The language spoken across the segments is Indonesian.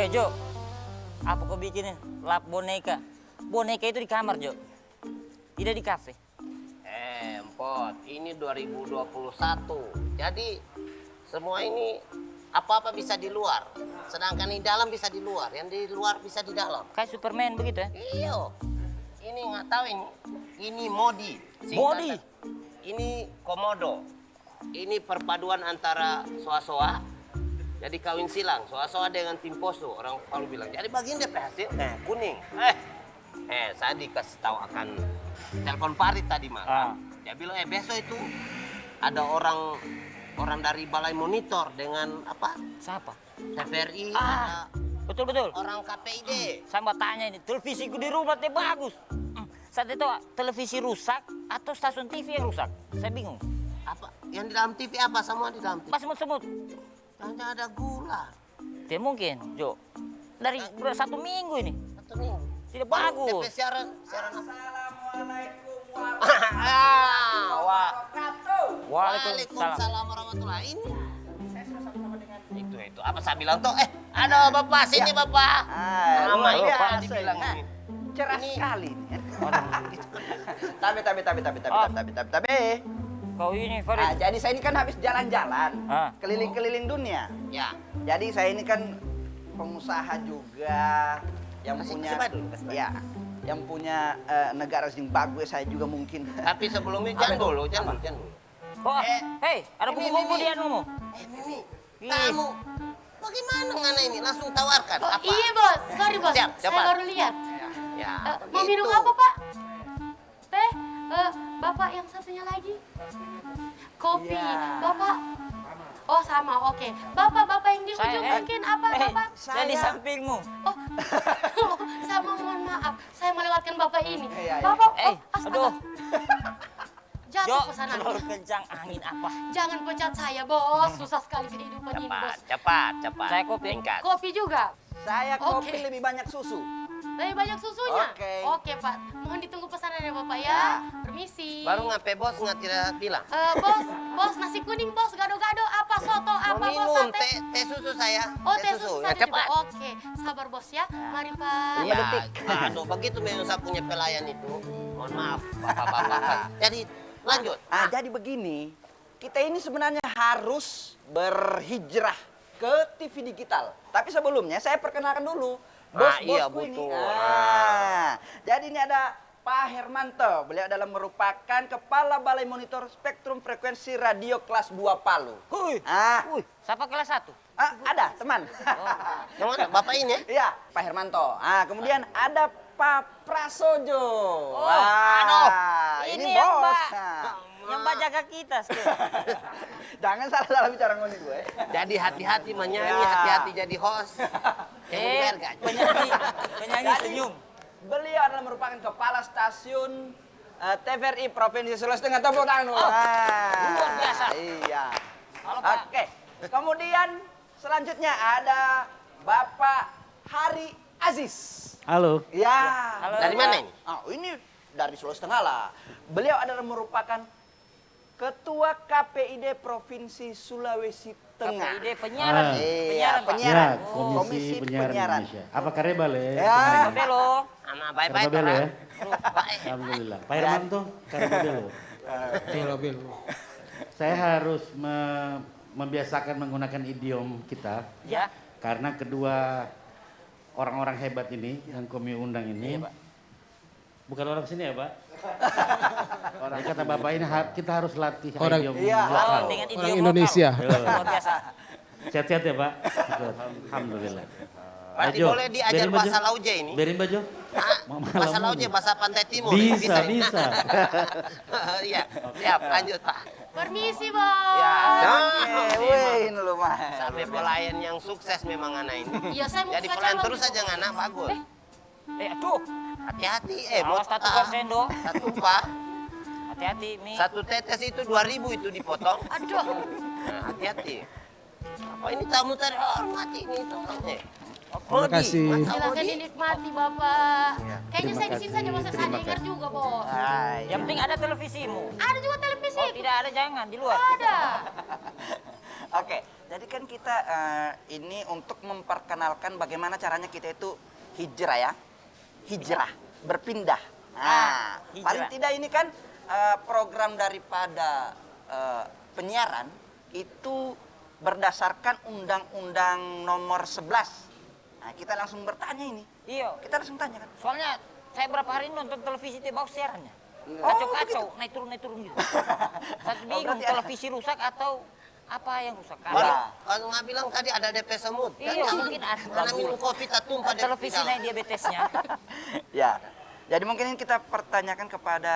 Jo, apa kau bikin lap boneka? Boneka itu di kamar, Jo. Tidak di kafe. Empot, ini 2021. Jadi semua ini apa-apa bisa di luar. Sedangkan di dalam bisa di luar, yang di luar bisa di dalam. Kayak Superman begitu ya? Iya. Ini nggak tahu ini. Ini modi. Modi? Ini komodo. Ini perpaduan antara soa-soa. Jadi kawin silang, soa-soa dengan timposo, orang Palu bilang. Jadi bagian dia hasil, kuning. Saya dikasih tahu akan telepon Farid tadi malam. Dia bilang, besok itu ada orang dari Balai Monitor dengan apa? Siapa? TVRI, Betul. orang KPID. Saya mau tanya ini, televisiku di rumah teh bagus. Saat itu televisi rusak atau stasiun TV yang rusak? Saya bingung. Apa? Yang di dalam TV apa? Semua di dalam TV. Pas semut-semut. Hanya ada gula. Tidak mungkin, Jo. Dari 1 minggu ini. 1 minggu. Tidak bagus. TP siaran apa? Assalamualaikum Waalaikumsalam warahmatullahi. Ini. Saya sama-sama dengan itu. Apa saya bilang tuh? Ada Bapak sini, Bapak. Nama ini Pak. dibilang ini. cerah Ini- sekali. Tapi. Kau ini, Nah, Farid. jadi saya ini kan habis jalan-jalan, Ah. keliling-keliling dunia. Ya. Jadi saya ini kan pengusaha juga yang Kasih punya, Badul, kasih Badul. ya, yang punya negara Zimbabwe saya juga mungkin. Tapi sebelumnya jangan dulu. Oh, hei, ada buku-buku dia ngomong. Mimi, Ih. kamu bagaimana ngana ini? Langsung tawarkan. Oh, Apa? iya bos, sorry bos, Siap, saya cepat. baru lihat. Ya, Mau minum apa pak? Teh, bapak yang satunya lagi? Kopi, Iya. bapak? Oh sama, oke. Bapak yang di ujung mungkin apa bapak? Saya di sampingmu. Oh, sama mohon maaf, saya melewatkan bapak ini. Iya, iya. Bapak, Aduh. astaga. Jo, Jatuh pesanan. terlalu kencang angin apa? Jangan pecat saya bos, susah sekali kehidupan ini bos. Cepat. Saya kopi. Tingkat. Kopi juga? Saya kopi Oke. lebih banyak susu. Lebih banyak susunya? Oke. Oke pak, mohon ditunggu pesanannya bapak ya. Ya. Permisi. Baru ngapain bos nggak tidak bilang? Bos nasi kuning bos, gado-gado apa soto apa Mau bos minum sate? teh susu saya. Oh teh susu Ya, saja juga. cepat. Oke, sabar bos ya. Mari pak. Lima Ya, detik. aduh begitu memang saya punya pelayan itu. Mohon maaf, bapak-bapak. Jadi lanjut. Jadi begini, kita ini sebenarnya harus berhijrah ke TV digital. Tapi sebelumnya saya perkenalkan dulu Iya, bos-bosku ini. betul. Jadi ini ada Pak Hermanto. Beliau adalah merupakan Kepala Balai Monitor Spektrum Frekuensi Radio kelas 2 Palu. Hui, siapa kelas 1? Ada teman. Yang mana? Bapak ini? Iya, Pak Hermanto. Kemudian ada Pak Prasojo. aduh. Ini yang bos. Mbak. Yang Mbak jaga kita sekarang. Jangan salah bicara ngomong gue. Jadi hati-hati menyanyi, Ya. hati-hati jadi host. Penyanyi Jadi, senyum. Beliau adalah merupakan kepala stasiun TVRI Provinsi Sulawesi Tengah. Tepuk tangan dulu. luar biasa. Iya. Halo, Pak. Oke. Kemudian selanjutnya ada Bapak Hari Aziz. Halo. Ya. Halo, Dari mana ini? Ini dari Sulawesi Tengah lah. Beliau adalah merupakan Ketua KPID Provinsi Sulawesi Tengah. KPID penyiaran. Iya, Pak. penyiaran. Ya, Komisi Penyiaran Indonesia. Apa Karebal ya? Ya. Modelo. Anak baik-baik Karebal ya? orang. Baik. Alhamdulillah. Pak Hermanto, Karebal. Saya harus membiasakan menggunakan idiom kita Ya. karena kedua orang-orang hebat ini yang kami undang ini. Iya, Pak. Bukan orang sini ya, Pak? Orang kata Bapak ini kita harus latih idiom Iya. lokal. Dengan idiom Orang Indonesia. lokal. Luar biasa. Sehat-sehat ya, Pak? Alhamdulillah. Berarti Bajo, boleh diajar berin bahasa baju. Lauje ini? Berin baju? Hah? Mau malam Bahasa ini. Lauje, bahasa Pantai Timur. Bisa. Iya, siap. Lanjut Pak. Permisi bos. Ya, Wih, ini lumayan. sampai pelayan yang sukses memang anak ini. Iya saya mau Jadi buka pelayan cabang. terus aja anak bagus. Tuh. Hati-hati, Awas 1% dong. Satu Pak. Hati-hati, Mi. Satu tetes itu 2.000 itu dipotong. Aduh. Nah, hati-hati. Apa ini tamu terhormat ini orangnya. Terima kasih. Silakan dinikmati bapak. Kayaknya Terima saya di sini kasih, saja bos, saya terima dengar kasih. juga bos. Yang penting ada televisimu. Ada juga televisi. Oh, tidak ada jangan di luar. Ada. Oke, Jadi kan kita ini untuk memperkenalkan bagaimana caranya kita itu hijrah ya. Hijrah, berpindah. Nah, hijrah. paling tidak ini kan program daripada penyiaran itu berdasarkan Undang-Undang Nomor 11. Nah, kita langsung bertanya ini. Iya. Kita langsung tanya kan. Soalnya saya berapa hari ini nonton televisi di bawah siarannya. Oh, Kacau-kacau, naik turun gitu. Saya bingung berarti televisi rusak atau apa yang rusak. Kalau nggak bilang tadi ada DP semut. Iya, mungkin ada. Karena minum kopi tak tumpah di Televisi dalam. naik diabetesnya. Ya. Jadi mungkin ini kita pertanyakan kepada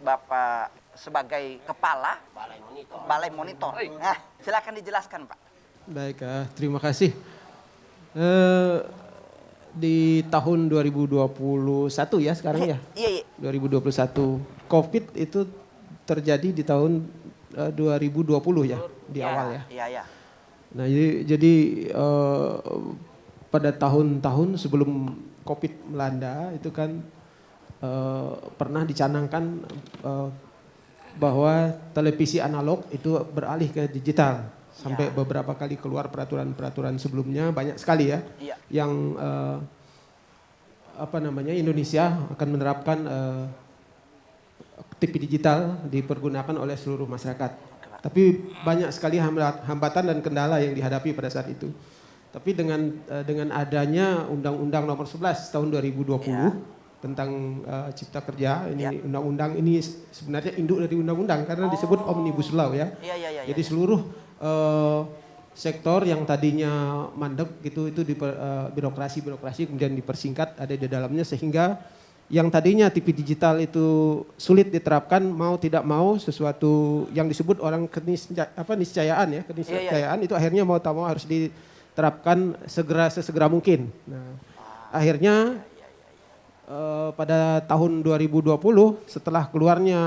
Bapak sebagai kepala Balai Monitor. Nah, silakan dijelaskan, Pak. Baik, terima kasih. Di tahun 2021 ya sekarang ya? Iya, iya. 2021. COVID itu terjadi di tahun 2020 ya, di awal ya. Iya, iya. Nah, jadi pada tahun-tahun sebelum COVID melanda itu kan pernah dicanangkan bahwa televisi analog itu beralih ke digital. Sampai beberapa kali keluar peraturan-peraturan sebelumnya, banyak sekali ya. Iya. Yang Indonesia akan menerapkan TV digital dipergunakan oleh seluruh masyarakat. Tapi banyak sekali hambatan dan kendala yang dihadapi pada saat itu. Tapi dengan adanya Undang-Undang Nomor 11 tahun 2020 tentang Cipta Kerja, ini undang-undang ini sebenarnya induk dari undang-undang karena disebut Omnibus Law ya. Iya. Jadi seluruh sektor yang tadinya mandek gitu itu birokrasi kemudian dipersingkat ada di dalamnya sehingga yang tadinya TV digital itu sulit diterapkan mau tidak mau sesuatu yang disebut orang keniscayaan itu akhirnya mau tak mau harus diterapkan sesegera mungkin. Nah, akhirnya pada tahun 2020 setelah keluarnya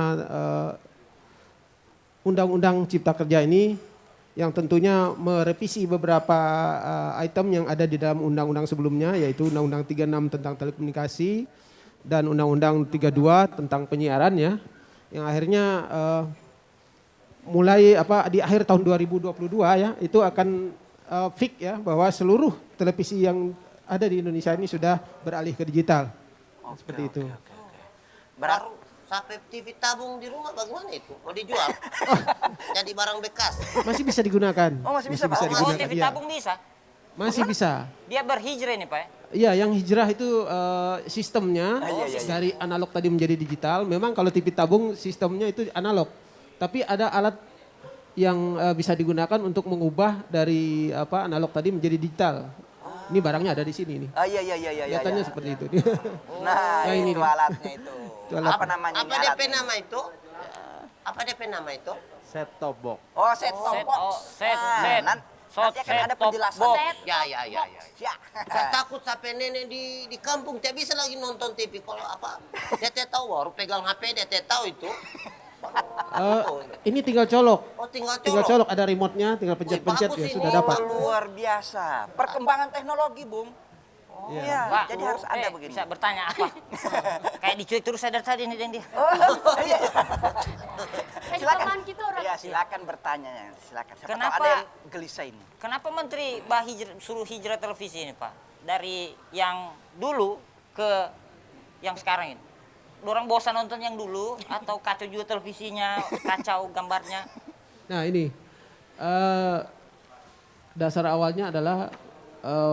Undang-Undang Cipta Kerja ini yang tentunya merevisi beberapa item yang ada di dalam undang-undang sebelumnya yaitu Undang-Undang 36 tentang telekomunikasi dan Undang-Undang 32 tentang penyiaran ya. Yang akhirnya mulai di akhir tahun 2022 ya itu akan fix ya bahwa seluruh televisi yang ada di Indonesia ini sudah beralih ke digital. Seperti itu. Baru sampai TV tabung di rumah bagaimana itu? Mau dijual? Jadi barang bekas. Masih bisa digunakan. Oh, masih bisa, Pak? Oh, digunakan. TV Iya. tabung bisa. Masih bisa. Dia berhijrah nih, Pak. Iya, yang hijrah itu sistemnya dari analog tadi menjadi digital. Memang kalau TV tabung sistemnya itu analog. Tapi ada alat yang bisa digunakan untuk mengubah dari analog tadi menjadi digital. Ini barangnya ada di sini nih. Iya. Kelihatannya seperti itu. Nah, Nah, ini ini alatnya itu. Itu alat. Apa namanya? Apa ini DP alatnya? nama itu? Apa DP nama itu? Set top box. Oh, set top box. Set. Nanti akan ada Set top penjelasan. box. Ya. Ya. Saya takut sampai nenek di kampung tidak bisa lagi nonton TV. Kalau dia tidak tahu baru pegang HP dia tidak tahu itu. Ini tinggal colok. Oh tinggal Tinggal colok. colok ada remote-nya, tinggal pencet-pencet bagus ya ini. sudah dapat. Luar biasa. Perkembangan teknologi, Bung. Iya, Pak, jadi harus ada begini. Bisa bertanya apa? Kayak diculik terus saya dari tadi nih dia. Oh, iya. Kehidupan kita orang. Iya, silakan bertanya ya. Silakan. Siapa tahu Kenapa- ada yang gelisah ini. Kenapa Menteri suruh hijrah televisi ini, Pak? Dari yang dulu ke yang sekarang ini. Orang bosan nonton yang dulu atau kacau juga televisinya, kacau gambarnya? Nah ini dasar awalnya adalah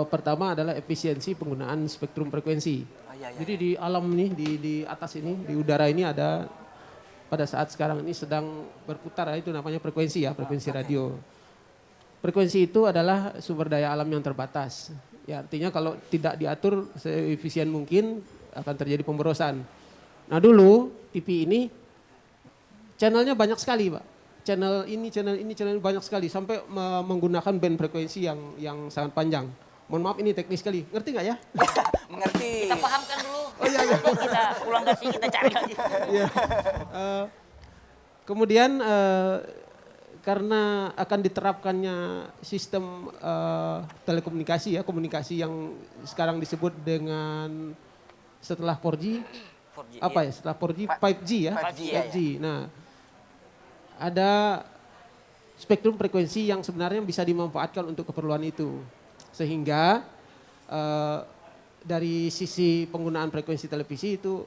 pertama adalah efisiensi penggunaan spektrum frekuensi. Iya. Jadi di alam nih di atas ini di udara ini ada pada saat sekarang ini sedang berputar itu namanya frekuensi ya frekuensi radio. Frekuensi itu adalah sumber daya alam yang terbatas. Ya artinya kalau tidak diatur seefisien mungkin akan terjadi pemborosan. Nah dulu TV ini channelnya banyak sekali Pak. Channel ini banyak sekali sampai menggunakan band frekuensi yang sangat panjang. Mohon maaf ini teknis sekali. Ngerti nggak ya? Mengerti. Kita pahamkan dulu. Oh iya. Nanti kita pulang dari sini kita cari lagi. Iya. Kemudian karena akan diterapkannya sistem telekomunikasi ya, komunikasi yang sekarang disebut dengan setelah 4G, 4G, apa iya. ya? Setelah 4G, 5G ya. 5G, ya. Nah, ada spektrum frekuensi yang sebenarnya bisa dimanfaatkan untuk keperluan itu. Sehingga dari sisi penggunaan frekuensi televisi itu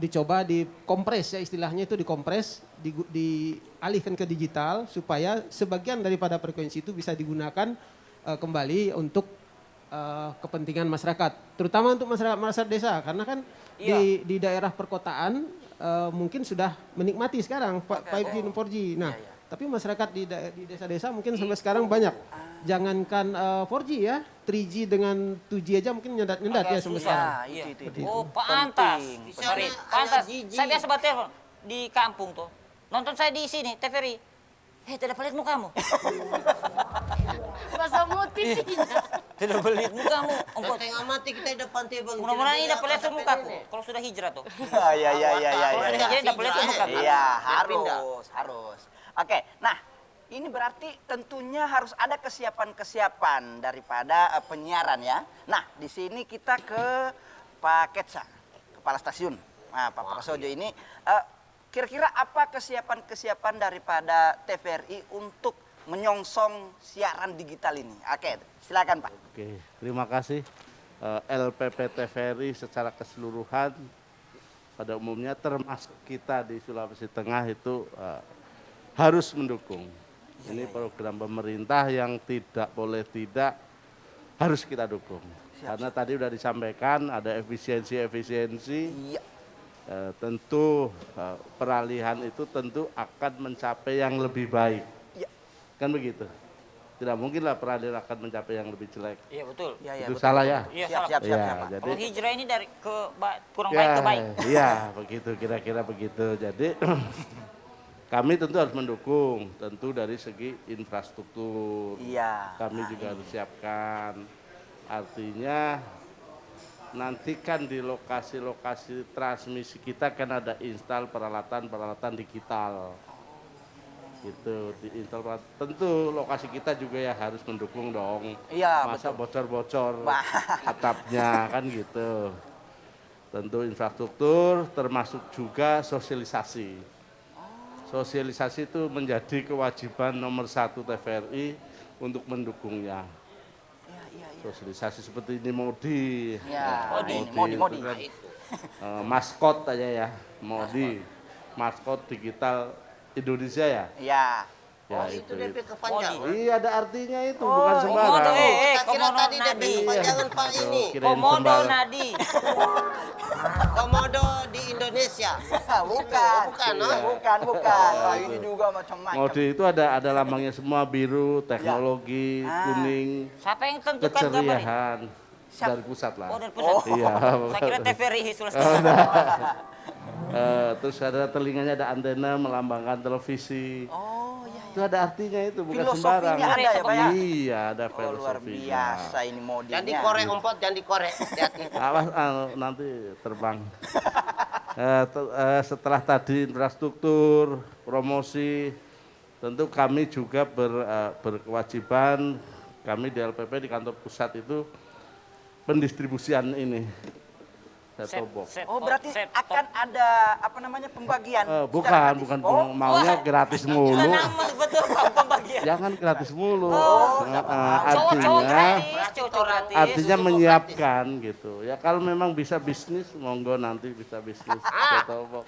dicoba dikompres ya, istilahnya itu dikompres, dialihkan ke digital supaya sebagian daripada frekuensi itu bisa digunakan kembali untuk kepentingan masyarakat, terutama untuk masyarakat desa, karena kan di daerah perkotaan mungkin sudah menikmati sekarang 5G dan 4G. Nah, tapi masyarakat di desa-desa mungkin sampai sekarang banyak. Jangankan 4G ya, 3G dengan 2G aja mungkin nyendat-nyendat ya sampai sekarang. Ya, itu. Oh, pantas. Penting. Sorry, Misalnya pantas. ada gigi. Saya biasa buat telepon di kampung tuh. Nonton saya di sini, TVRI. Tidak pelit mukamu. Masa muti. Tidak pelit mukamu. Dan tengah mati kita di depan table. Mudah-mudahan ini dapat lihat mukaku. Kalau sudah hijrah tuh. Iya. Kalau sudah hijrah dapat lihat mukaku. Iya, Pindah. harus. Oke, nah ini berarti tentunya harus ada kesiapan daripada penyiaran ya. Nah, di sini kita ke Pak Ketsa, Kepala Stasiun. Nah, Pak Prasojo ini kira-kira apa kesiapan daripada TVRI untuk menyongsong siaran digital ini? Oke, silakan Pak. Oke, terima kasih. LPP TVRI secara keseluruhan pada umumnya termasuk kita di Sulawesi Tengah itu harus mendukung. Ini program pemerintah yang tidak boleh tidak harus kita dukung. Karena tadi sudah disampaikan ada efisiensi. Iya. Tentu peralihan itu tentu akan mencapai yang lebih baik. Iya. Kan begitu. Tidak mungkinlah peralihan akan mencapai yang lebih jelek. Iya betul. Iya, Itu betul. salah ya? Iya, Siap, salah. Pak. Jadi Kalau hijrah ini dari kurang baik ke baik. Iya, begitu kira-kira begitu. Jadi kami tentu harus mendukung, tentu dari segi infrastruktur. Iya. Kami juga harus siapkan. Artinya nanti kan di lokasi-lokasi transmisi kita kan ada install peralatan-peralatan digital. Gitu, diinstal peralatan. Tentu lokasi kita juga ya harus mendukung dong. Iya, Masa bocor-bocor Wah. atapnya kan gitu. Tentu infrastruktur termasuk juga sosialisasi. Sosialisasi itu menjadi kewajiban nomor 1 TVRI untuk mendukungnya. Sosialisasi seperti ini Modi. Ya, Modi. Modi. itu kan, maskot aja ya, Modi. Maskot digital Indonesia ya. Iya. Ya, Oh, itu DP kepanjangan. Iya ada artinya itu, bukan sembarang. Komodo, Kita kira Komodo tadi DP Nadi. kepanjangan Pak ini. Kirain Komodo sembarang. Nadi. Komodo di Indonesia. Bukan. Bukan, Iya. no? Bukan. Wah, ini juga macam-macam. Modi itu ada lambangnya semua biru, teknologi, kuning, Siapa yang tentukan gambar ini? keceriaan dari pusat lah. Oh, dari pusat. Iya. Saya kira TVRI Sulawesi. Terus ada telinganya ada antena melambangkan televisi. Oh, iya. Itu ada artinya itu, bukan Filosofinya sembarang. ada ya, Pak ya? Iya, ada Oh, luar filosofinya. biasa ini Modinya. Jangan dikorek ompot, jangan dikorek. Hati-hati. Awas nanti terbang. Setelah tadi infrastruktur, promosi, tentu kami juga berkewajiban, kami di LPP di kantor pusat itu pendistribusian ini. Set-top box. Oh, berarti akan ada apa namanya pembagian? secara Bukan, gratis? bukan Oh, maunya gratis mulu. Nama betul Pak pembagian. Jangan gratis mulu. Cowok-cowok gratis, cowok gratis. Artinya menyiapkan gitu. Ya kalau memang bisa bisnis, monggo nanti bisa bisnis. Set-top box.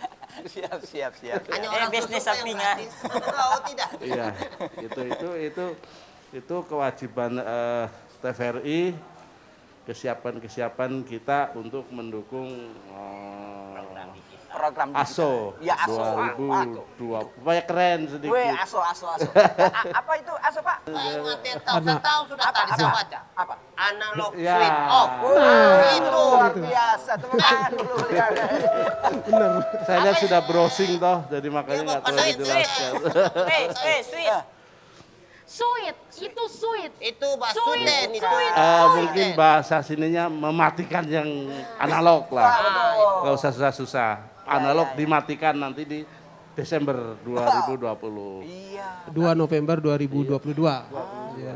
siap. Hanya Eh, orang bisnis susu yang sampingan. gratis. Oh, tidak. Iya, itu kewajiban TVRI, kesiapan kita untuk mendukung program ASO Ya, ASO. 2020. Supaya keren sedikit. Weh, ASO. Apa itu ASO, Pak? Saya tahu sudah tadi saya baca. Apa? Analog Ya. switch off. Itu luar biasa, teman-teman. Dulu lihat. Saya lihat sudah browsing toh, jadi makanya nggak terlalu Bapak, dijelaskan. Sweet. Sweet, itu sweet. Itu Mbak Sweet, Suden itu. sweet. Mungkin bahasa sininya mematikan yang analog lah. Nggak usah susah-susah. Analog dimatikan nanti di Desember 2020. Iya. 2 November 2022. Ya,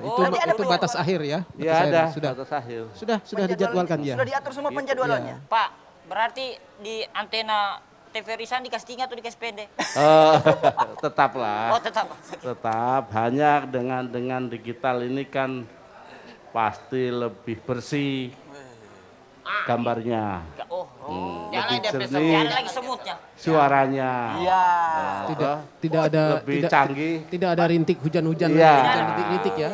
itu batas akhir ya. Ya Batas akhir. ada, Sudah. batas akhir. Sudah dijadwalkan ya. Sudah diatur semua penjadwalannya. Pak, berarti di antena TVRI Sandi dikasih tinggi atau dikasih pendek? Tetaplah. Oh tetap. Tetap hanya dengan digital ini kan pasti lebih bersih gambarnya, Oh, lebih jangan jernih lagi semutnya. suaranya, Iya. Tidak ada lebih canggih, tidak ada rintik hujan-hujan, Iya. hujan rintik-rintik ya.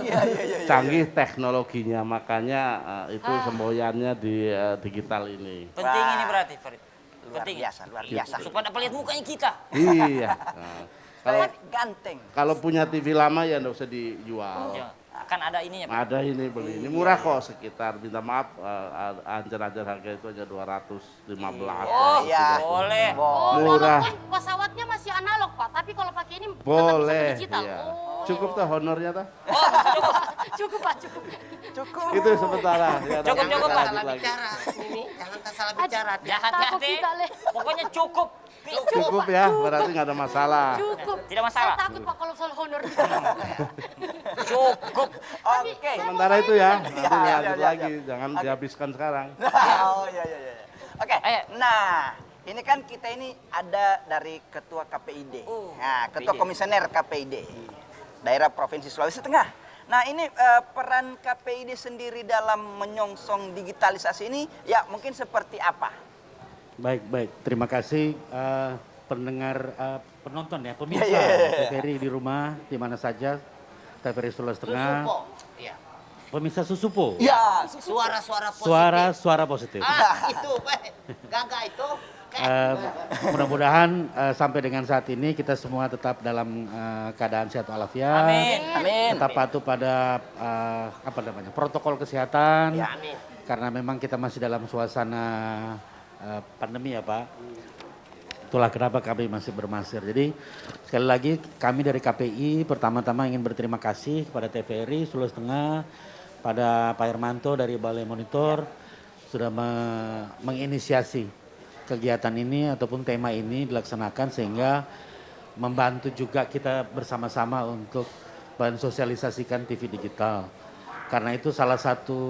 canggih teknologinya, makanya itu semboyannya di digital ini. Penting ini berarti, Farid. Luar Penting. biasa, luar biasa. Supaya dapat lihat mukanya kita. Iya. Nah, kalau Ganteng. kalau punya TV lama ya nggak usah dijual. Ya, akan ada ininya, Pak. Ada ini beli, ini murah kok, sekitar minta maaf anjir-anjir harga itu aja 215. Oh, iya. boleh. Oh, Murah. walaupun pesawatnya masih analog, Pak. Tapi kalau pakai ini tetap bisa Boleh, digital. iya. Oh. Cukup tuh honornya tuh. Cukup, Pak, cukup. Cukup. Itu sementara. Ya, Cukup, nanti cukup, kita Pak. lanjut lagi. Ini jangan salah bicara. Ya, hati-hati. Takut kita, Le. Pokoknya cukup. Cukup ya, berarti nggak ada masalah. Cukup. Tidak masalah. Saya takut, Pak, kalau soal honor. Cukup. Oke. Sementara itu ya, nanti Iya, lanjut iya, lagi, jangan dihabiskan sekarang. Oh iya iya iya. Oke. Ayo. Nah, ini kan kita ini ada dari Ketua KPID. Nah, Ketua Komisioner KPID. Daerah Provinsi Sulawesi Tengah. Nah, ini peran KPID sendiri dalam menyongsong digitalisasi ini ya mungkin seperti apa? Baik. Terima kasih pendengar, penonton ya, pemirsa Iya, iya, iya. TVRI di rumah, di mana saja, TVRI Sulawesi Tengah, Susupo. Iya. pemirsa Susupo, Ya, Suara-suara positif. suara positif. Itu, gagah itu. Mudah-mudahan sampai dengan saat ini kita semua tetap dalam keadaan sehat walafiat. Amin. amin. Tetap patuh pada protokol kesehatan. Ya, amin. Karena memang kita masih dalam suasana pandemi ya Pak. Itulah kenapa kami masih bermasker. Jadi sekali lagi kami dari KPI pertama-tama ingin berterima kasih kepada TVRI Sulawesi Tengah, pada Pak Hermanto dari Balai Monitor sudah menginisiasi kegiatan ini ataupun tema ini dilaksanakan sehingga membantu juga kita bersama-sama untuk mensosialisasikan TV digital. Karena itu salah satu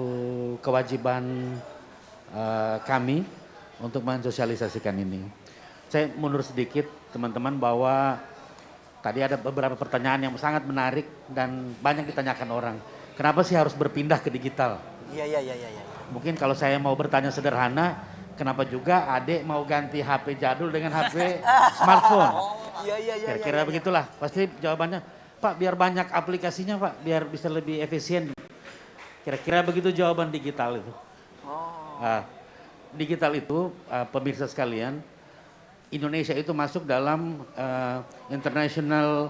kewajiban kami untuk mensosialisasikan ini. Saya mundur sedikit teman-teman bahwa tadi ada beberapa pertanyaan yang sangat menarik dan banyak ditanyakan orang. Kenapa sih harus berpindah ke digital? Iya. Mungkin kalau saya mau bertanya sederhana, kenapa juga adik mau ganti HP jadul dengan HP smartphone? Iya. Kira-kira begitulah. Pasti jawabannya, Pak biar banyak aplikasinya Pak, biar bisa lebih efisien. Kira-kira begitu jawaban digital itu. Digital itu, pemirsa sekalian, Indonesia itu masuk dalam International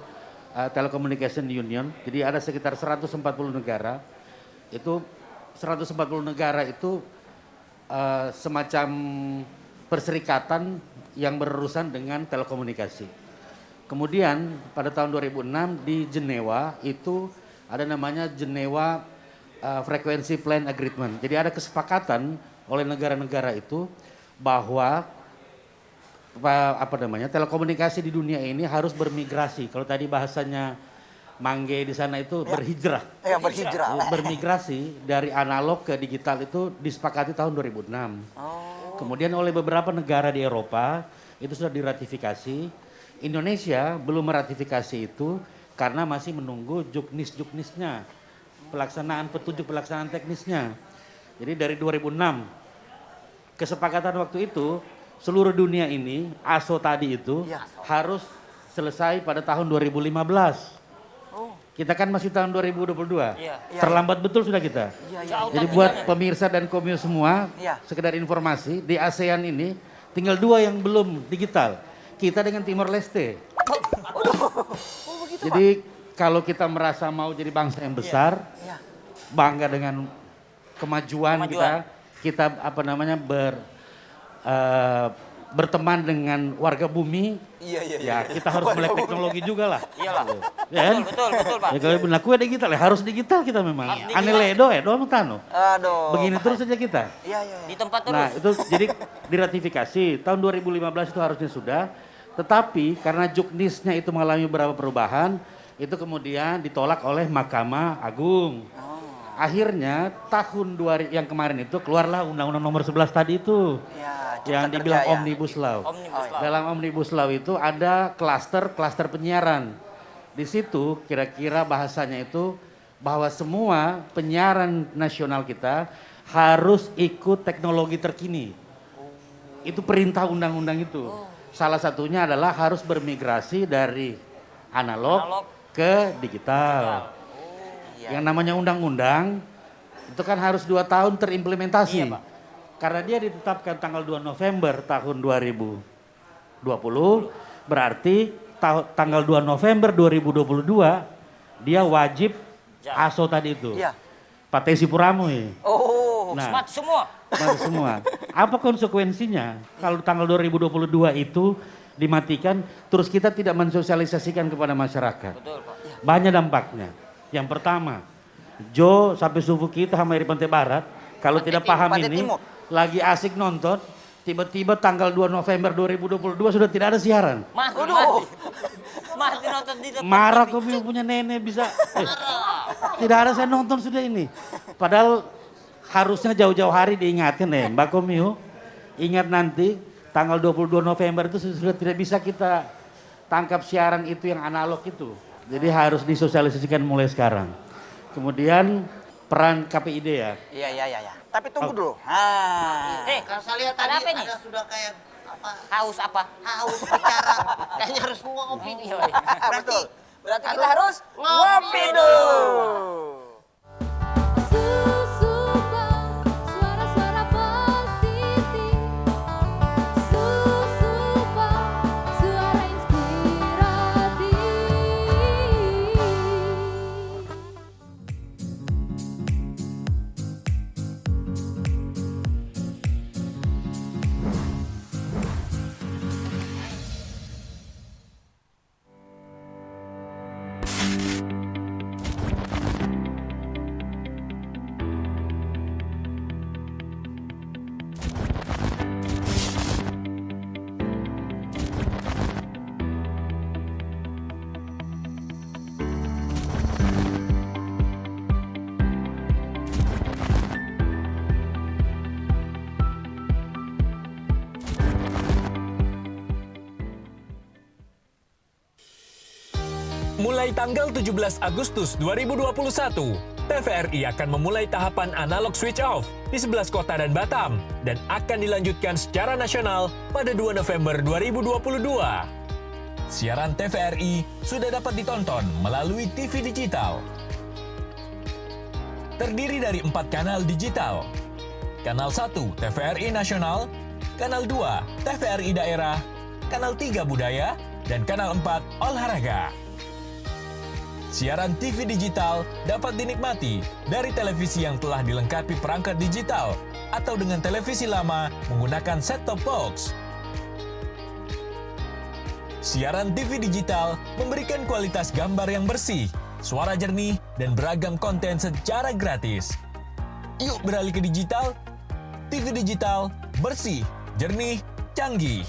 Telecommunication Union. Jadi ada sekitar 140 negara. Itu 140 negara itu semacam perserikatan yang berurusan dengan telekomunikasi. Kemudian pada tahun 2006 di Jenewa itu ada namanya Jenewa Frequency Plan Agreement. Jadi ada kesepakatan oleh negara-negara itu bahwa telekomunikasi di dunia ini harus bermigrasi. Kalau tadi bahasanya Mangge di sana itu berhijrah. Ya, berhijrah. Bermigrasi dari analog ke digital itu disepakati tahun 2006. Kemudian oleh beberapa negara di Eropa itu sudah diratifikasi. Indonesia belum meratifikasi itu karena masih menunggu juknisnya, petunjuk pelaksanaan teknisnya. Jadi dari 2006 kesepakatan waktu itu seluruh dunia ini, ASO tadi itu harus selesai pada tahun 2015. Kita kan masih tahun 2022. Iya. Terlambat betul sudah kita. Jadi buat pemirsa dan komio semua, Iya. sekedar informasi, di ASEAN ini tinggal 2 yang belum digital. Kita dengan Timor Leste. Jadi kalau kita merasa mau jadi bangsa yang besar, bangga dengan kemajuan kita berteman dengan warga bumi, ya kita harus melek teknologi juga lah. Iyalah. Ya kan? Betul, Pak. Ya kalau benar kue digital ya harus digital kita memang. Harus Ane digital. ledo tano. Aduh. Begini terus saja kita. Iya. Di tempat terus. Nah itu jadi diratifikasi tahun 2015 itu harusnya sudah. Tetapi karena juknisnya itu mengalami beberapa perubahan, itu kemudian ditolak oleh Mahkamah Agung. Akhirnya tahun yang kemarin itu keluarlah Undang-Undang Nomor 11 tadi itu. Ya, Yang Cipta dibilang Kerja, ya. Omnibus Law. Omnibus Law. Dalam Omnibus Law itu ada klaster penyiaran. Di situ kira-kira bahasanya itu bahwa semua penyiaran nasional kita harus ikut teknologi terkini. Itu perintah undang-undang itu. Salah satunya adalah harus bermigrasi dari analog ke digital. Iya. Yang namanya undang-undang itu kan harus 2 tahun terimplementasi. Iya, Pak. Karena dia ditetapkan tanggal 2 November tahun 2020, berarti tanggal 2 November 2022 dia wajib ASO tadi itu. Iya. Patesi Puramu. Oh, Nah, Smart semua. mati semua. Apa konsekuensinya kalau tanggal 2022 itu dimatikan terus kita tidak mensosialisasikan kepada masyarakat? Betul, Pak. Banyak dampaknya. Yang pertama, Jo sampai suku kita sama di Pantai Barat, kalau tidak paham Pantai ini, Timur. lagi asik nonton, tiba-tiba tanggal 2 November 2022 sudah tidak ada siaran. Mati. Mati nonton di depan. Marah TV. kok punya nenek bisa. Tidak ada saya nonton sudah ini. Padahal harusnya jauh-jauh hari diingatin Mbak Komiu. Ingat nanti tanggal 22 November itu sudah tidak bisa kita tangkap siaran itu yang analog itu. Jadi harus disosialisasikan mulai sekarang. Kemudian peran KPID ya. Iya. Tapi tunggu dulu. Ah. Kalau saya lihat ada tadi apa nih? ada sudah kayak apa? Haus apa? Haus bicara. Kayaknya harus ngopi. Betul. Berarti kita harus ngopi dulu. Susukan suara-suara positif. Susukan suara inspiratif. Mulai tanggal 17 Agustus 2021, TVRI akan memulai tahapan analog switch off di 11 kota dan Batam dan akan dilanjutkan secara nasional pada 2 November 2022. Siaran TVRI sudah dapat ditonton melalui TV digital. Terdiri dari 4 kanal digital. Kanal 1 TVRI Nasional, Kanal 2 TVRI Daerah, Kanal 3 Budaya, dan Kanal 4 Olahraga. Siaran TV digital dapat dinikmati dari televisi yang telah dilengkapi perangkat digital atau dengan televisi lama menggunakan set-top box. Siaran TV digital memberikan kualitas gambar yang bersih, suara jernih, dan beragam konten secara gratis. Yuk beralih ke digital. TV digital bersih, jernih, canggih.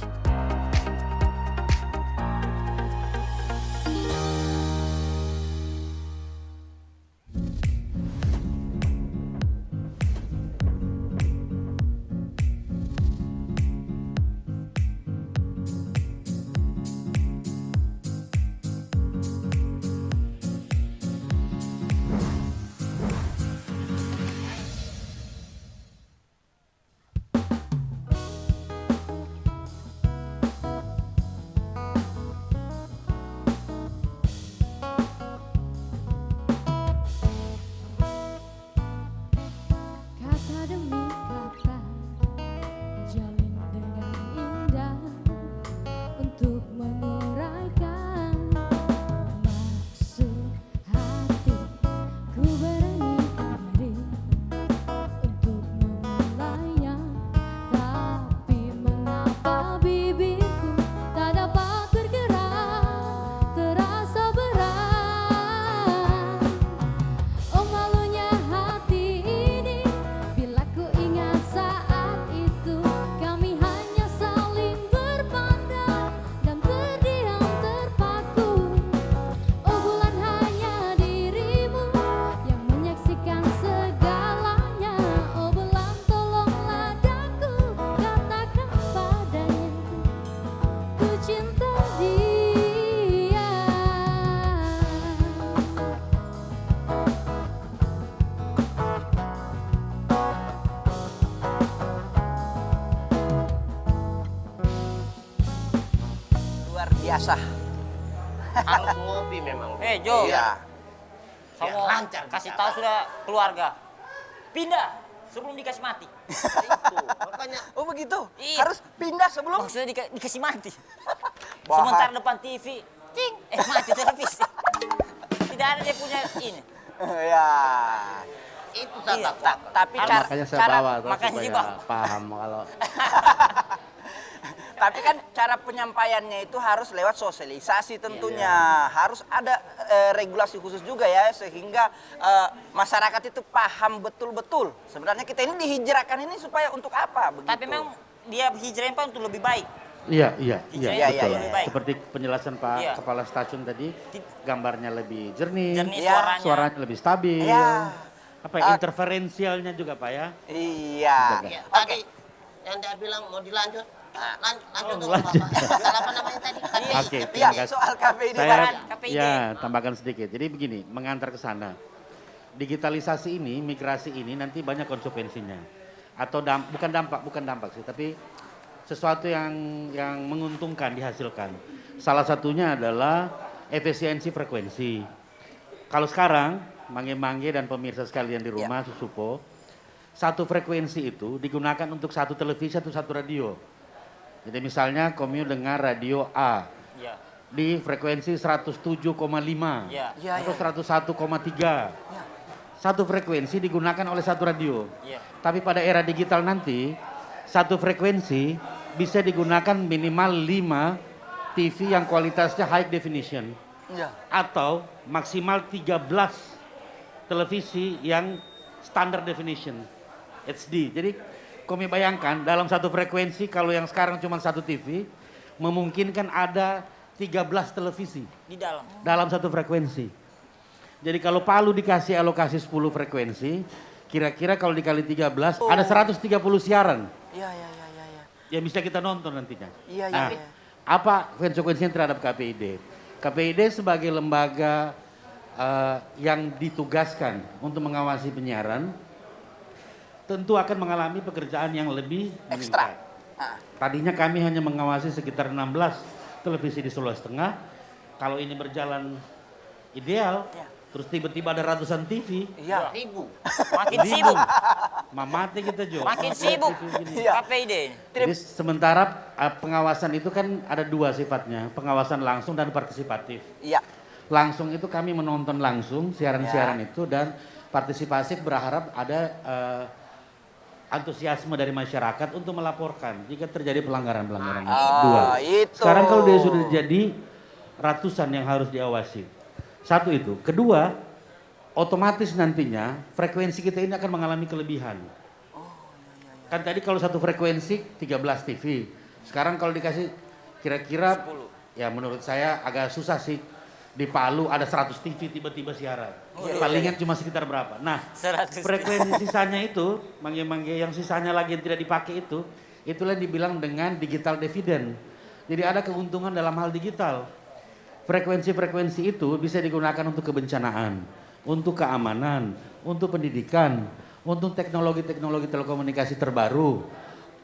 diasah. Harus ngopi memang. Jo, Iya. saya Ya, mau lancar kasih bicara. tahu sudah keluarga. Pindah sebelum dikasih mati. Itu makanya Oh begitu. Iya. Harus pindah sebelum. Maksudnya dikasih mati. Bahaya. Sementara depan TV, cing, mati televisi. Tidak ada dia punya ini. Ya. itu saya Iya, takut. Tapi Harus- cara, Makanya saya cara- bawa tuh makanya supaya dibawa. paham kalau tapi kan cara penyampaiannya itu harus lewat sosialisasi tentunya. Harus ada regulasi khusus juga ya sehingga masyarakat itu paham betul-betul. Sebenarnya kita ini dihijrahkan ini supaya untuk apa begitu. Tapi memang dia hijrahin Pak untuk lebih baik. Iya, Iya, betul. iya, iya. Seperti penjelasan Pak Iya. Kepala Stasiun tadi, gambarnya lebih jernih, Jernih Iya. suaranya. lebih stabil. Iya. Apa ya, interferensialnya juga Pak ya? Iya. Ya, Oke. tadi yang dia bilang mau dilanjut. Lanjut dong lanjut. Bapak. Salah apa namanya tadi? Oke, Iya, terima kasih. soal KPID Saya Barat. KPID. ya tambahkan sedikit. Jadi begini, mengantar ke sana. Digitalisasi ini, migrasi ini nanti banyak konsekuensinya. Atau bukan dampak sih, tapi sesuatu yang menguntungkan dihasilkan. Salah satunya adalah efisiensi frekuensi. Kalau sekarang, Mangge-Mangge dan pemirsa sekalian di rumah, Susupo, satu frekuensi itu digunakan untuk satu televisi atau satu radio. Jadi misalnya Komio dengar radio A Iya. di frekuensi 107,5 Iya. Iya, atau iya. 101,3. Satu frekuensi digunakan oleh satu radio. Iya. Tapi pada era digital nanti, satu frekuensi bisa digunakan minimal 5 TV yang kualitasnya high definition. Iya. Atau maksimal 13 televisi yang standard definition, HD. Jadi kami bayangkan dalam satu frekuensi kalau yang sekarang cuma satu TV, memungkinkan ada 13 televisi Di dalam. dalam satu frekuensi. Jadi kalau Palu dikasih alokasi 10 frekuensi, kira-kira kalau dikali 13 ada 130 siaran Iya, iya, iya, iya, iya. yang bisa kita nonton nantinya. Iya, iya, Nah, iya. apa konsekuensinya terhadap KPID? KPID sebagai lembaga yang ditugaskan untuk mengawasi penyiaran, tentu akan mengalami pekerjaan yang lebih Ekstra. meningkat. Ah, Tadinya kami hanya mengawasi sekitar 16 televisi di Sulawesi Tengah. Kalau ini berjalan ideal, Ya. terus tiba-tiba ada ratusan TV, Iya. Ribu. Makin sibuk. mamati kita Jo. Makin sibuk. Iya. KPID ini. Jadi sementara pengawasan itu kan ada dua sifatnya, pengawasan langsung dan partisipatif. Iya. Langsung itu kami menonton langsung siaran-siaran itu, dan partisipatif berharap ada antusiasme dari masyarakat untuk melaporkan jika terjadi pelanggaran-pelanggaran itu. Oh, Dua. itu. Sekarang kalau dia sudah jadi ratusan yang harus diawasi. Satu itu. Kedua, otomatis nantinya frekuensi kita ini akan mengalami kelebihan. Kan tadi kalau satu frekuensi 13 TV. Sekarang kalau dikasih kira-kira ya menurut saya agak susah sih. Di Palu ada 100 TV tiba-tiba siaran. Palingan cuma sekitar berapa. Nah, 100. frekuensi sisanya itu, mangge-mangge yang sisanya lagi yang tidak dipakai itu, itulah yang dibilang dengan digital dividend. Jadi ada keuntungan dalam hal digital. Frekuensi-frekuensi itu bisa digunakan untuk kebencanaan, untuk keamanan, untuk pendidikan, untuk teknologi-teknologi telekomunikasi terbaru,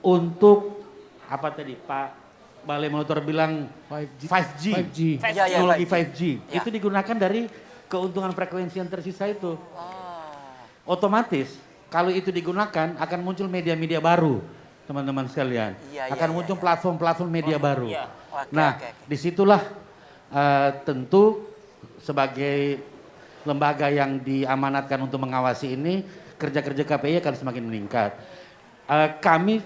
untuk apa tadi Pak Balai Motor bilang 5G. 5G. Iya, iya, Teknologi 5G. 5G. Ya. Itu digunakan dari keuntungan frekuensi yang tersisa itu. Otomatis kalau itu digunakan akan muncul media-media baru, teman-teman sekalian. Iya, iya, akan iya, muncul iya. platform-platform media baru. Iya. Oke, Nah, oke, oke. disitulah tentu sebagai lembaga yang diamanatkan untuk mengawasi ini, kerja-kerja KPI akan semakin meningkat. Kami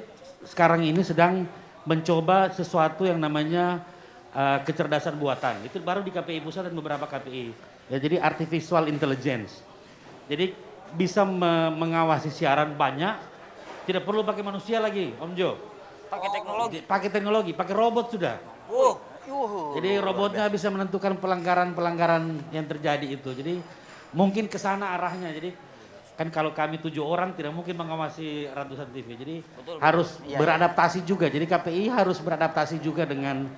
sekarang ini sedang mencoba sesuatu yang namanya kecerdasan buatan. Itu baru di KPI Pusat dan beberapa KPI. Ya, jadi artificial intelligence. Jadi bisa mengawasi siaran banyak, tidak perlu pakai manusia lagi, Om Jo. Pakai teknologi. Pakai teknologi, pakai robot sudah. Yuhu. Jadi robotnya bisa menentukan pelanggaran-pelanggaran yang terjadi itu. Jadi mungkin ke sana arahnya. Jadi kan kalau kami 7 orang tidak mungkin mengawasi ratusan TV. Jadi harus Iya, beradaptasi juga. Jadi KPI harus beradaptasi juga dengan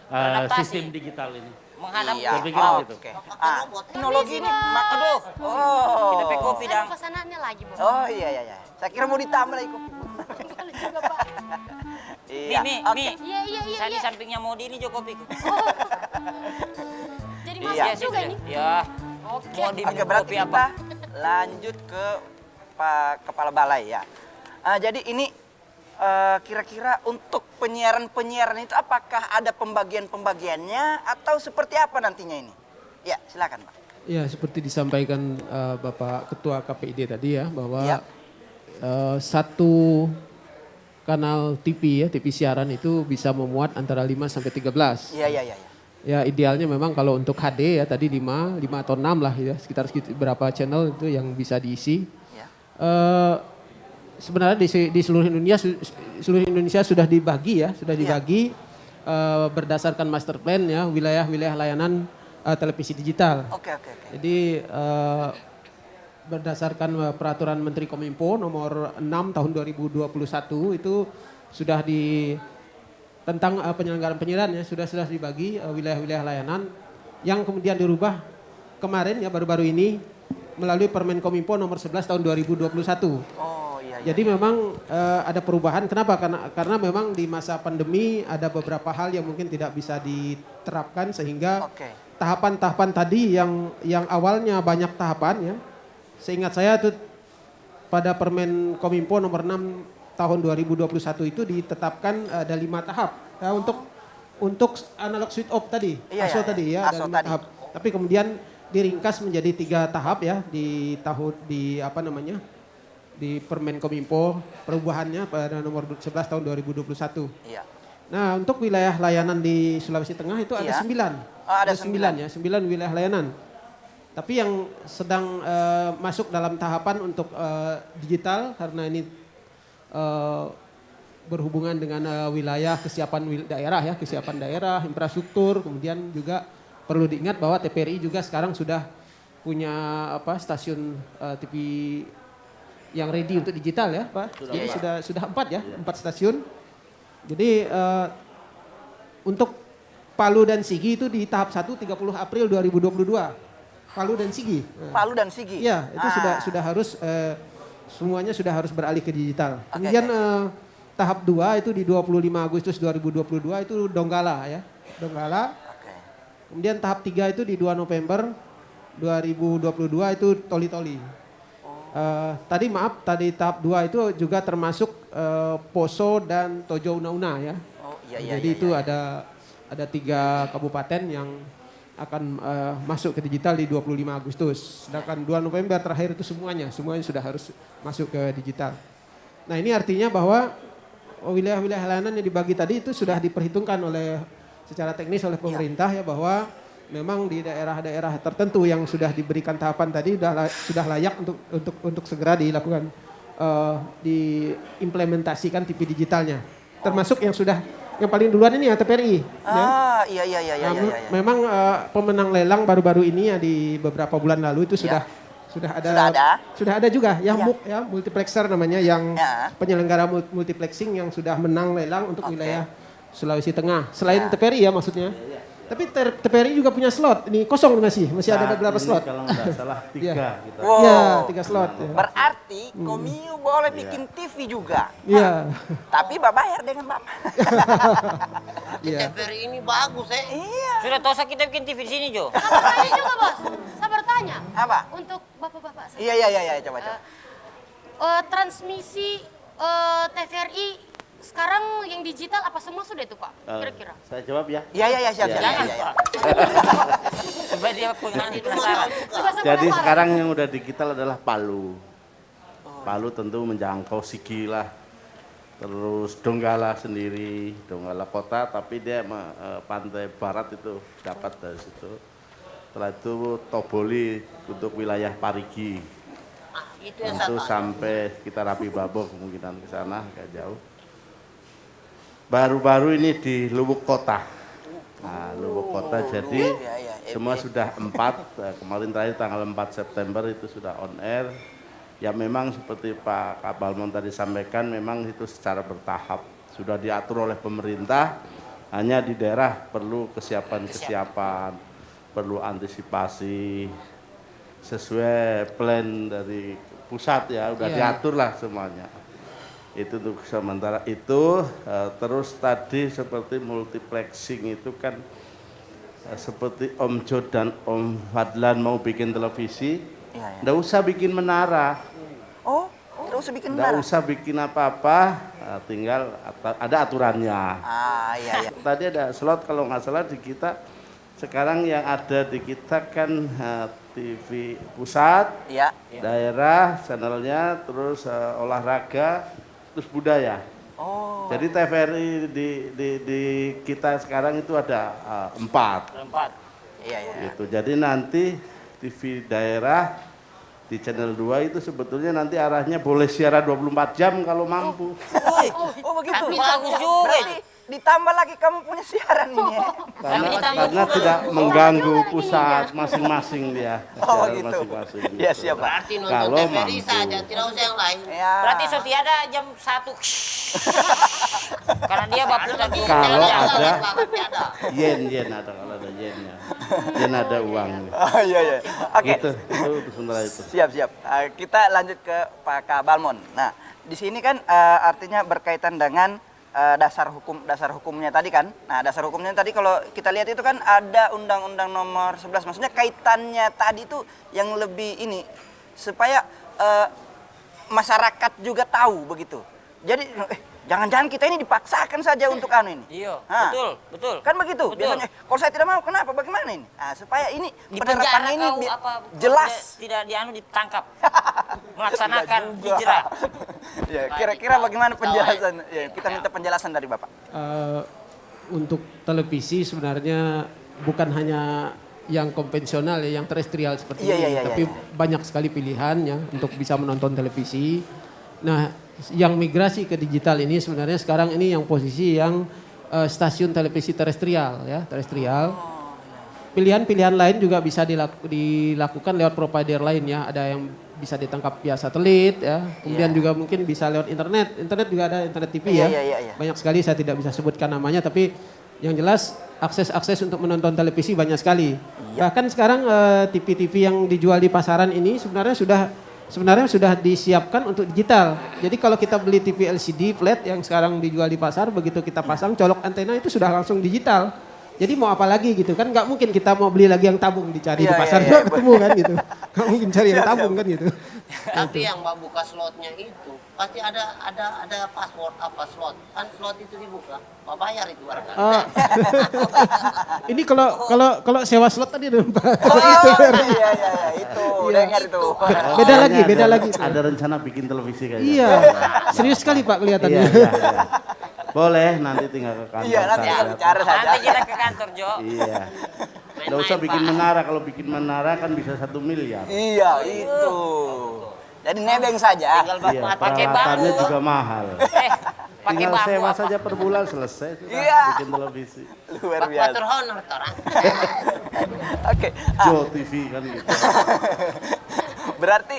Beradaptasi. sistem digital ini. Menghadap. Iya. Saya pikir gitu. Oke. Teknologi ini Aduh. Oh. Kita pakai kopi Ada dang. pesanannya lagi, Bos. Oh iya iya iya. Saya kira mau ditambah lagi kopi. Boleh juga, Pak. Iya. Mi, Oke. Mi. Iya, iya, iya. Saya di iya. sampingnya mau di ini Jo kopi. Oh, Jadi Iya. masak juga ini. Ya, Oke. mau diminum Oke, berarti kopi kita apa? lanjut ke Pak Kepala Balai ya. Jadi ini kira-kira untuk penyiaran itu apakah ada pembagian-pembagiannya atau seperti apa nantinya ini? Ya, silakan Pak. Ya, seperti disampaikan Bapak Ketua KPID tadi ya, bahwa Ya. satu kanal TV ya, TV siaran itu bisa memuat antara 5 sampai 13. Iya, iya, iya. Ya idealnya memang kalau untuk HD ya tadi 5 atau 6 lah ya, sekitar berapa channel itu yang bisa diisi. Ya. Sebenarnya di seluruh Indonesia sudah dibagi ya, berdasarkan master plan ya, wilayah-wilayah layanan televisi digital. Oke, oke, oke. Jadi berdasarkan peraturan Menteri Kominfo nomor 6 tahun 2021 itu sudah tentang penyelenggaraan penyiaran ya, sudah dibagi wilayah-wilayah layanan yang kemudian dirubah kemarin ya, baru-baru ini melalui Permen Kominfo nomor 11 tahun 2021. Oh, iya, iya. Jadi memang ada perubahan. Kenapa? Karena memang di masa pandemi ada beberapa hal yang mungkin tidak bisa diterapkan sehingga Oke. tahapan-tahapan tadi yang awalnya banyak tahapan ya. Seingat saya itu pada Permen Kominfo nomor 6 tahun 2021 itu ditetapkan ada 5 tahap ya, untuk analog switch off tadi, Iya, ASO iya, tadi iya. ya, ASO ada 5 tadi. tahap. Tapi kemudian diringkas menjadi 3 tahap ya di Permen Kominfo perubahannya pada nomor 11 tahun 2021. Iya. Nah, untuk wilayah layanan di Sulawesi Tengah itu ada Iya. 9. Oh, ada 9 ya, 9 wilayah layanan. Tapi yang sedang masuk dalam tahapan untuk digital karena ini berhubungan dengan wilayah kesiapan daerah, infrastruktur, kemudian juga perlu diingat bahwa TVRI juga sekarang sudah punya stasiun TV yang ready untuk digital ya, Pak. Jadi sudah 4 ya, 4 stasiun. Jadi untuk Palu dan Sigi itu di tahap 1 30 April 2022. Palu dan Sigi. Palu dan Sigi. Iya, itu sudah harus semuanya sudah harus beralih ke digital. Oke, Kemudian oke. tahap 2 itu di 25 Agustus 2022 itu Donggala ya. Donggala. Oke. Kemudian tahap 3 itu di 2 November 2022 itu Toli-Toli. Tadi tahap 2 itu juga termasuk Poso dan Tojo Una-Una ya. Oh, iya, Jadi iya, itu iya. ada 3 kabupaten yang akan masuk ke digital di 25 Agustus. Sedangkan 2 November terakhir itu semuanya sudah harus masuk ke digital. Nah ini artinya bahwa wilayah-wilayah layanan yang dibagi tadi itu sudah diperhitungkan secara teknis oleh pemerintah ya, bahwa memang di daerah-daerah tertentu yang sudah diberikan tahapan tadi sudah layak untuk segera dilakukan diimplementasikan TV digitalnya. Termasuk yang paling duluan ini ya TVRI. Iya. Memang pemenang lelang baru-baru ini ya di beberapa bulan lalu itu sudah ada juga ya, MUK ya, multiplexer namanya yang penyelenggara multiplexing yang sudah menang lelang untuk wilayah Sulawesi Tengah. Selain TVRI ya maksudnya. Tapi TVRI juga punya slot. Ini kosong masih ada beberapa slot. Kalau nggak salah 3 kita. Wow. Iya, 3 slot. Ya. Berarti Komiu boleh bikin TV juga. Iya. Tapi bayar dengan Bapak. Iya. TVRI ini bagus Iya. Sudah tosa kita bikin TV di sini, Jo. Sabar tanya juga, Bos. Sabar tanya. Apa? Untuk bapak-bapak saya. Iya, coba. Transmisi TVRI sekarang yang digital apa semua sudah itu, Pak? Kira-kira. Saya jawab ya. Iya, siap. Jangan, Iya. Pak. Supaya dia pengen penasaran. Jadi sekarang yang udah digital adalah Palu. Palu tentu menjangkau Sigi lah. Terus Donggala sendiri, Donggala kota, tapi dia pantai barat itu dapat dari situ. Setelah itu Toboli untuk wilayah Parigi. Itu yang Tentu saya sampai sekitar Rapi Babo kemungkinan ke sana, agak jauh. Baru-baru ini di Luwuk Kota. Nah, Luwuk Kota jadi semua sudah 4. Kemarin terakhir tanggal 4 September itu sudah on air. Ya memang seperti Pak Kabalmon tadi sampaikan, memang itu secara bertahap. Sudah diatur oleh pemerintah, hanya di daerah perlu kesiapan, perlu antisipasi sesuai plan dari pusat ya, udah diatur lah semuanya. Itu untuk sementara itu. Terus tadi seperti multiplexing itu kan seperti Om Jod dan Om Fadlan mau bikin televisi, Iya, iya. nggak usah bikin menara, Oh, nggak usah bikin nggak menara. usah bikin apa-apa, tinggal ada aturannya. Ah, iya, iya. Tadi ada slot kalau nggak salah di kita, sekarang yang ada di kita kan TV pusat, Iya. daerah, channelnya, terus olahraga, terus budaya. Oh, Jadi TVRI di kita sekarang itu ada 4. iya, iya. Gitu. Jadi nanti TV daerah di channel 2 itu sebetulnya nanti arahnya boleh siaran 24 jam kalau mampu. Oh, begitu. Tapi bagus juga. Berarti ditambah lagi kamu punya siaran ini ya. Karena tidak mengganggu pusat masing-masing dia. Oh, siaran gitu. masing-masing. Iya, siap, Pak. Berarti nonton Kalau TVRI mampu. saja, tidak usah yang lain. Ya. Berarti Sotiada jam 1. Karena dia bapak tadi. Kalau ada ada. yen ada, kalau ada yennya. Yen ada uangnya. Oh, iya, iya. Oke. Gitu, itu sementara itu. Siap, siap. Kita lanjut ke Pak Kabalmon. Nah, di sini kan artinya berkaitan dengan dasar hukumnya tadi kan. Nah, dasar hukumnya tadi kalau kita lihat itu kan ada Undang-Undang Nomor 11. Maksudnya kaitannya tadi itu yang lebih ini supaya masyarakat juga tahu begitu. Jadi jangan-jangan kita ini dipaksakan saja untuk anu ini. Iya, Hah. betul. Kan begitu. Betul. Biasanya kalau saya tidak mau kenapa? Bagaimana ini? Nah, supaya ini Di penjara penerapannya ini kau apa jelas. tidak dianu ditangkap. Melaksanakan hijrah. Ya, kira-kira bagaimana penjelasan? Ya, kita minta penjelasan dari Bapak. Untuk televisi sebenarnya bukan hanya yang konvensional ya, yang terestrial seperti Iya, ini, iya, iya, tapi iya. banyak sekali pilihannya untuk bisa menonton televisi. Nah, yang migrasi ke digital ini sebenarnya sekarang ini yang posisi yang stasiun televisi terestrial ya, terestrial. Pilihan-pilihan lain juga bisa dilakukan lewat provider lain ya. Ada yang bisa ditangkap via satelit ya. Kemudian juga mungkin bisa lewat internet. Internet juga ada internet TV ya. Iya. Banyak sekali, saya tidak bisa sebutkan namanya, tapi yang jelas akses untuk menonton televisi banyak sekali. Bahkan sekarang TV-TV yang dijual di pasaran ini sebenarnya sudah disiapkan untuk digital. Jadi kalau kita beli TV LCD flat yang sekarang dijual di pasar, begitu kita pasang colok antena itu sudah langsung digital. Jadi mau apa lagi gitu kan, nggak mungkin kita mau beli lagi yang tabung dicari di pasar nggak ketemu kan gitu. Nggak mungkin cari yang tabung kan gitu. Tapi yang Mbak buka slotnya itu pasti ada password apa slot. Kan slot itu dibuka, Mbak bayar itu barangkali. Ini kalau sewa slot tadi ada Pak. Iya, itu. Dengar itu. Beda lagi. Ada rencana bikin televisi kayaknya. Iya, serius sekali Pak kelihatannya. Iya. Boleh, nanti tinggal ke kantor. Iya, nanti kita bicara saja. Nanti kita ke kantor, Jo. Iya. Nggak usah bikin menara, kalau bikin menara kan bisa 1 miliar. Iya, itu. Jadi nebeng saja. Tinggal Iya, Bapak pakai peralatannya bambu. juga mahal. Pakai Tinggal bambu sewa apa? saja per bulan selesai sudah Iya. bikin televisi. Luar Pak biasa. Water Honor orang. Oke. Jo TV kan gitu. Berarti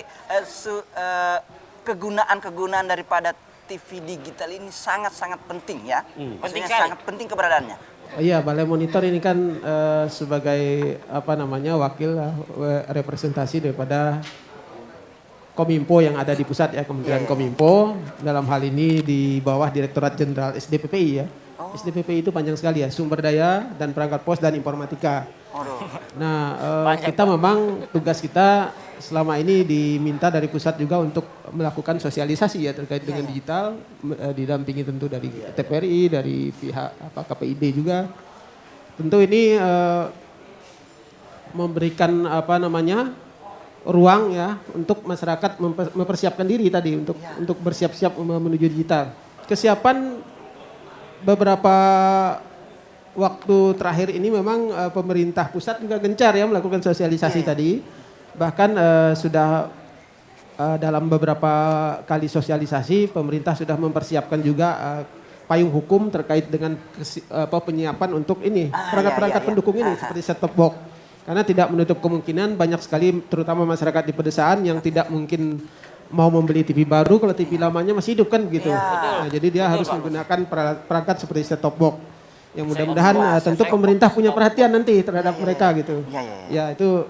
kegunaan daripada TV digital ini sangat-sangat penting ya. Penting Maksudnya sekali. sangat penting keberadaannya. Iya, Balai Monitor ini kan sebagai wakil representasi daripada Kominfo yang ada di pusat ya, Kementerian Kominfo. Dalam hal ini di bawah Direktorat Jenderal SDPPI ya. SDPPI itu panjang sekali ya, sumber daya dan perangkat pos dan informatika. Nah, kita memang tugas kita selama ini diminta dari pusat juga untuk melakukan sosialisasi ya terkait dengan digital, didampingi tentu dari TVRI, dari pihak KPID juga. Tentu ini memberikan ruang ya untuk masyarakat mempersiapkan diri tadi untuk bersiap-siap menuju digital. Kesiapan beberapa waktu terakhir ini memang pemerintah pusat juga gencar ya melakukan sosialisasi tadi. Bahkan sudah dalam beberapa kali sosialisasi pemerintah sudah mempersiapkan juga payung hukum terkait dengan penyiapan untuk ini perangkat-perangkat pendukung ini seperti set-top box. Karena tidak menutup kemungkinan banyak sekali terutama masyarakat di pedesaan yang tidak mungkin mau membeli TV baru kalau TV lamanya masih hidup kan begitu. Nah, jadi dia harus menggunakan perangkat seperti set-top box. Yang mudah-mudahan tentu pemerintah punya perhatian nanti terhadap mereka gitu. Ya itu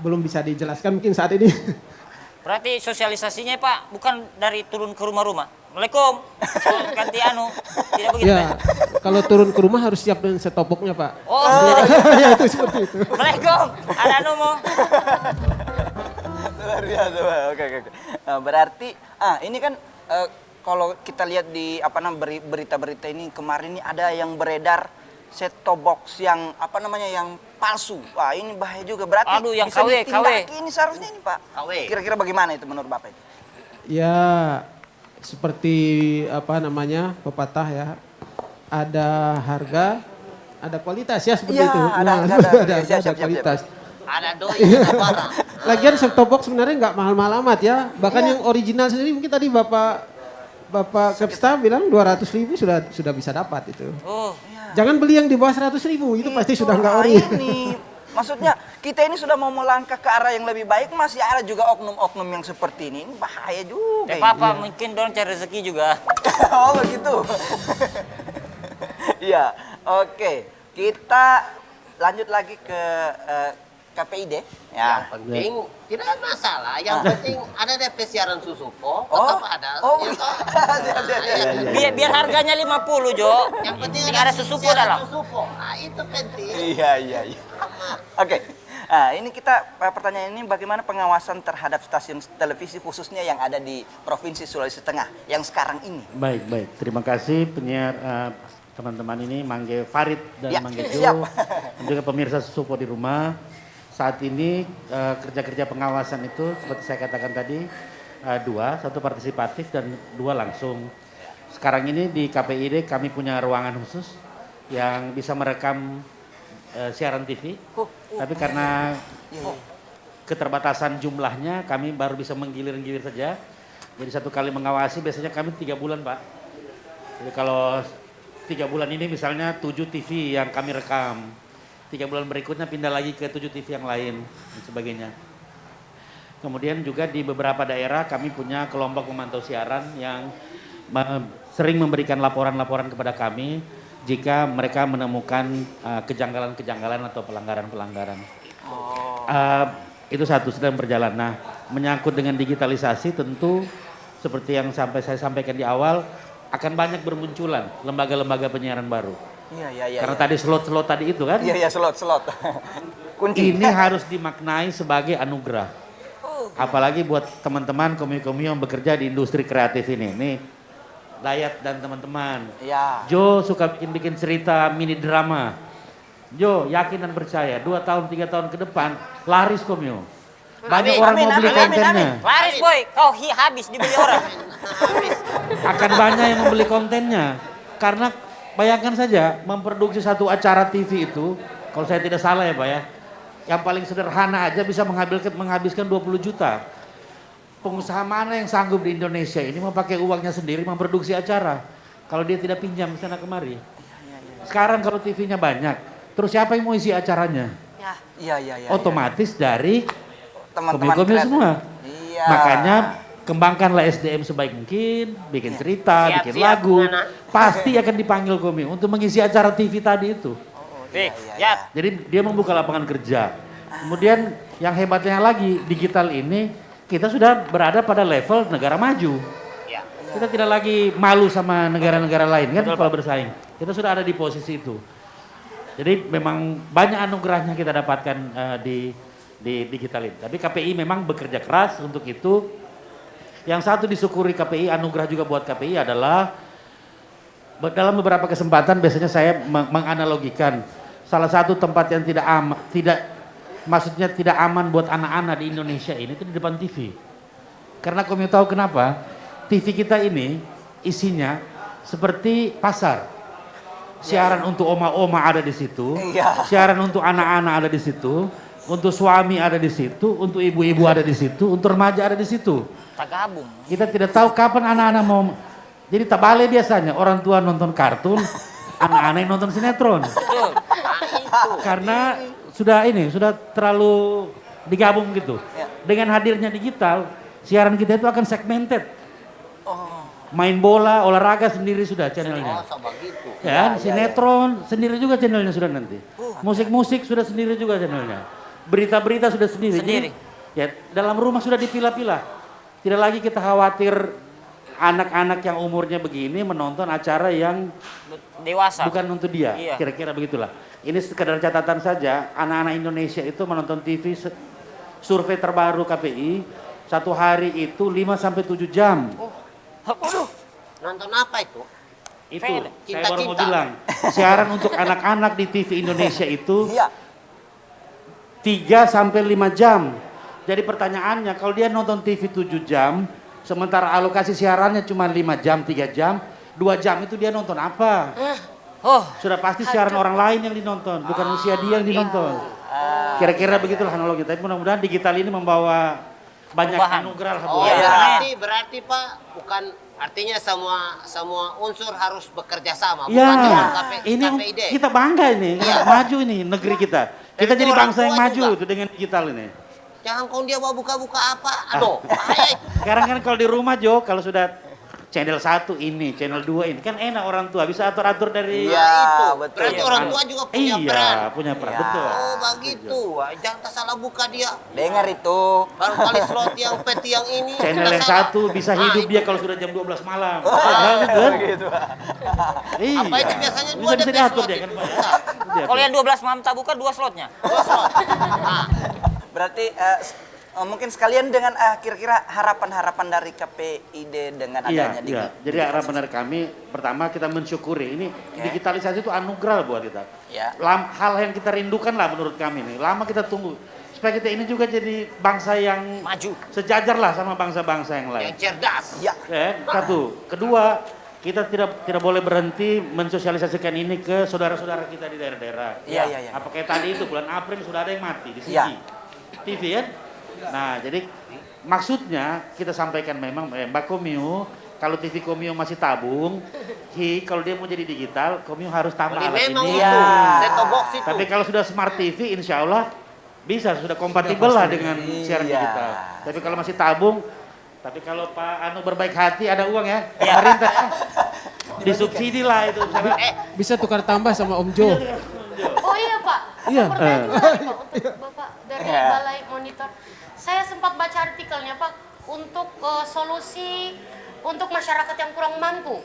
belum bisa dijelaskan mungkin saat ini. Berarti sosialisasinya Pak bukan dari turun ke rumah-rumah, Assalamualaikum. Oh, ganti anu. Tidak begitu, Ya, Teh? kalau turun ke rumah harus siap dengan setopoknya, Pak. Oh, Ya, itu seperti itu. Assalamualaikum. Ada anu mau. Luar biasa, Pak. Oke. Nah, berarti, ini kan kalau kita lihat di berita-berita ini kemarin ini ada yang beredar set-top box yang yang palsu. Wah, ini bahaya juga. Berarti Aduh, yang bisa KW. ditindaki ini seharusnya ini, Pak. KW. Kira-kira bagaimana itu menurut Bapak itu? Ya, seperti pepatah ya. Ada harga, ada kualitas ya seperti Iya, itu. ada harga, ada siap. kualitas. Ada doi, ada barang. Lagian set-top box sebenarnya nggak mahal-mahal amat ya. Bahkan yang original sendiri mungkin tadi Bapak Kepsta bilang 200.000 sudah bisa dapat itu. Oh, Jangan beli yang di bawah 100.000, itu pasti sudah nggak ori. Ini maksudnya kita ini sudah mau melangkah ke arah yang lebih baik, masih ada juga oknum-oknum yang seperti ini. Ini bahaya juga. Teh ini. Papa mungkin dorong cari rezeki juga. Oh begitu. Iya, oke. Kita lanjut lagi ke KPID. Yang Ya. penting tidak ada masalah. Yang penting ada DP siaran Susuko, Oh. tetap ada. Oh, Ya, toh? Biar harganya 50, Jo. Yang penting ada susuko siaran dalam. Susuko. Itu penting. Iya. Oke. Nah, ini kita pertanyaan ini bagaimana pengawasan terhadap stasiun televisi khususnya yang ada di Provinsi Sulawesi Tengah yang sekarang ini? Baik. Terima kasih penyiar teman-teman ini, Mangge Farid dan Ya, Mangge siap. Jo. Dan juga pemirsa Susupo di rumah. Saat ini kerja-kerja pengawasan itu seperti saya katakan tadi, dua, satu partisipatif dan dua langsung. Sekarang ini di KPID kami punya ruangan khusus yang bisa merekam siaran TV. Tapi karena keterbatasan jumlahnya kami baru bisa menggilir-gilir saja. Jadi satu kali mengawasi biasanya kami 3 bulan, Pak. Jadi kalau 3 bulan ini misalnya 7 TV yang kami rekam. 3 bulan berikutnya pindah lagi ke 7 TV yang lain dan sebagainya. Kemudian juga di beberapa daerah kami punya kelompok memantau siaran yang sering memberikan laporan-laporan kepada kami jika mereka menemukan kejanggalan-kejanggalan atau pelanggaran-pelanggaran. Itu satu sedang berjalan. Nah, menyangkut dengan digitalisasi tentu seperti yang saya sampaikan di awal akan banyak bermunculan lembaga-lembaga penyiaran baru. Iya. Karena tadi slot-slot tadi itu kan. Iya, slot. Kunci. Ini harus dimaknai sebagai anugerah. Apalagi buat teman-teman komi-komi yang bekerja di industri kreatif ini. Nih, Dayat dan teman-teman. Iya. Jo suka bikin cerita mini drama. Jo yakin dan percaya 2 tahun 3 tahun ke depan laris komio. Banyak orang mau beli kontennya. Laris, boy. Kau habis dibeli orang. Akan banyak yang membeli kontennya. Karena bayangkan saja memproduksi satu acara TV itu, kalau saya tidak salah ya Pak ya, yang paling sederhana aja bisa menghabiskan 20 juta. Pengusaha mana yang sanggup di Indonesia ini mau pakai uangnya sendiri memproduksi acara? Kalau dia tidak pinjam sana kemari. Sekarang kalau TV-nya banyak, terus siapa yang mau isi acaranya? Iya. Otomatis dari Teman-teman komik-komik kreatif. semua. Iya. Makanya kembangkanlah SDM sebaik mungkin, bikin cerita, bikin Siap, lagu. Nana. Pasti akan dipanggil komik untuk mengisi acara TV tadi itu. Fix. Iya. Jadi dia membuka lapangan kerja. Kemudian yang hebatnya lagi digital ini kita sudah berada pada level negara maju. Ya. Kita tidak lagi malu sama negara-negara lain kan kalau bersaing. Kita sudah ada di posisi itu. Jadi memang banyak anugerahnya kita dapatkan di digital ini. Tapi KPI memang bekerja keras untuk itu. Yang satu disyukuri KPI, anugerah juga buat KPI adalah dalam beberapa kesempatan biasanya saya menganalogikan salah satu tempat yang tidak aman buat anak-anak di Indonesia ini itu di depan TV. Karena kamu tahu kenapa? TV kita ini isinya seperti pasar. Siaran untuk oma-oma ada di situ, siaran untuk anak-anak ada di situ, untuk suami ada di situ, untuk ibu-ibu ada di situ, untuk remaja ada di situ. Tak gabung. Kita tidak tahu kapan anak-anak mau. Jadi tak balik biasanya orang tua nonton kartun, anak-anak yang nonton sinetron. Betul. Karena sudah terlalu digabung gitu. Dengan hadirnya digital, siaran kita itu akan segmented. Main bola, olahraga sendiri sudah channelnya. Ya, sinetron sendiri juga channelnya sudah nanti. Musik-musik sudah sendiri juga channelnya. Berita-berita sudah sendiri. Jadi, ya dalam rumah sudah dipilah-pilah. Tidak lagi kita khawatir anak-anak yang umurnya begini menonton acara yang Dewasa. bukan untuk dia, Iya. kira-kira begitulah. Ini sekedar catatan saja, anak-anak Indonesia itu menonton TV, survei terbaru KPI, satu hari itu 5-7 jam. Aduh. Nonton apa itu? Itu, Film. saya baru mau Cinta-cinta. bilang, siaran untuk anak-anak di TV Indonesia itu Iya. 3-5 jam. Jadi pertanyaannya, kalau dia nonton TV 7 jam, sementara alokasi siarannya cuma 5 jam, 3 jam, 2 jam itu dia nonton apa? Oh, Sudah pasti siaran orang lain yang dinonton, bukan usia dia yang dinonton. Kira-kira begitulah analogi. Tapi mudah-mudahan digital ini membawa banyak Perubahan. anugerah lah Oh, buat berarti Pak bukan artinya semua unsur harus bekerja sama, Ya, bukan cuma ini KPID. kita bangga ini, maju ini negeri kita. Kita itu jadi orang bangsa yang tua maju juga. tuh dengan digital ini. Jangan kau dia mau buka-buka apa? Aduh, bahaya. Sekarang kan kalau di rumah Jo, kalau sudah channel 1 ini, channel 2 ini, kan enak orang tua bisa atur-atur dari Iya, itu. betul. Berarti orang tua juga punya Iya, peran. punya peran, Iya. betul. Oh, begitu. Wah, jangan salah buka dia. Dengar itu. Baru kali slot yang peti yang ini. Channel kita yang salah. satu bisa Ah, hidup itu. dia kalau sudah jam 12 malam. Kan? Iya. Apa itu biasanya dua Bisa DP diatur slot dia itu? kan. Bisa. kalau yang 12 malam tak buka 2 slotnya. Dua slot. Ah, Berarti mungkin sekalian dengan kira-kira harapan-harapan dari KPID dengan Iya, adanya iya. Jadi harapan dari kami, pertama kita mensyukuri ini digitalisasi itu anugerah buat kita. Ya. Hal yang kita rindukan lah menurut kami nih. Lama kita tunggu supaya kita ini juga jadi bangsa yang Maju. sejajar lah sama bangsa-bangsa yang lain. yang cerdas. Ya. Satu, kedua kita tidak boleh berhenti mensosialisasikan ini ke saudara-saudara kita di daerah-daerah. Iya, iya, iya. Apa kayak tadi itu bulan April sudah ada yang mati di sini. Iya. TV kan? Nah, jadi maksudnya kita sampaikan memang Mbak Komio, kalau TV Komio masih tabung, kalau dia mau jadi digital, Komio harus tambah Ini alat memang ini. itu. Iya. Set-top box itu. Tapi kalau sudah smart TV, insya Allah bisa sudah kompatibel lah dengan siaran Iya. digital. Tapi kalau masih tabung, tapi kalau Pak Anu berbaik hati ada uang ya, pemerintah ya, disubsidi lah itu. Bisa tukar tambah sama Om Jo. Oh iya Pak, Iya. saya pertanyaan juga nih Pak untuk Bapak dari Balai Monitor. Saya sempat baca artikelnya Pak untuk solusi untuk masyarakat yang kurang mampu.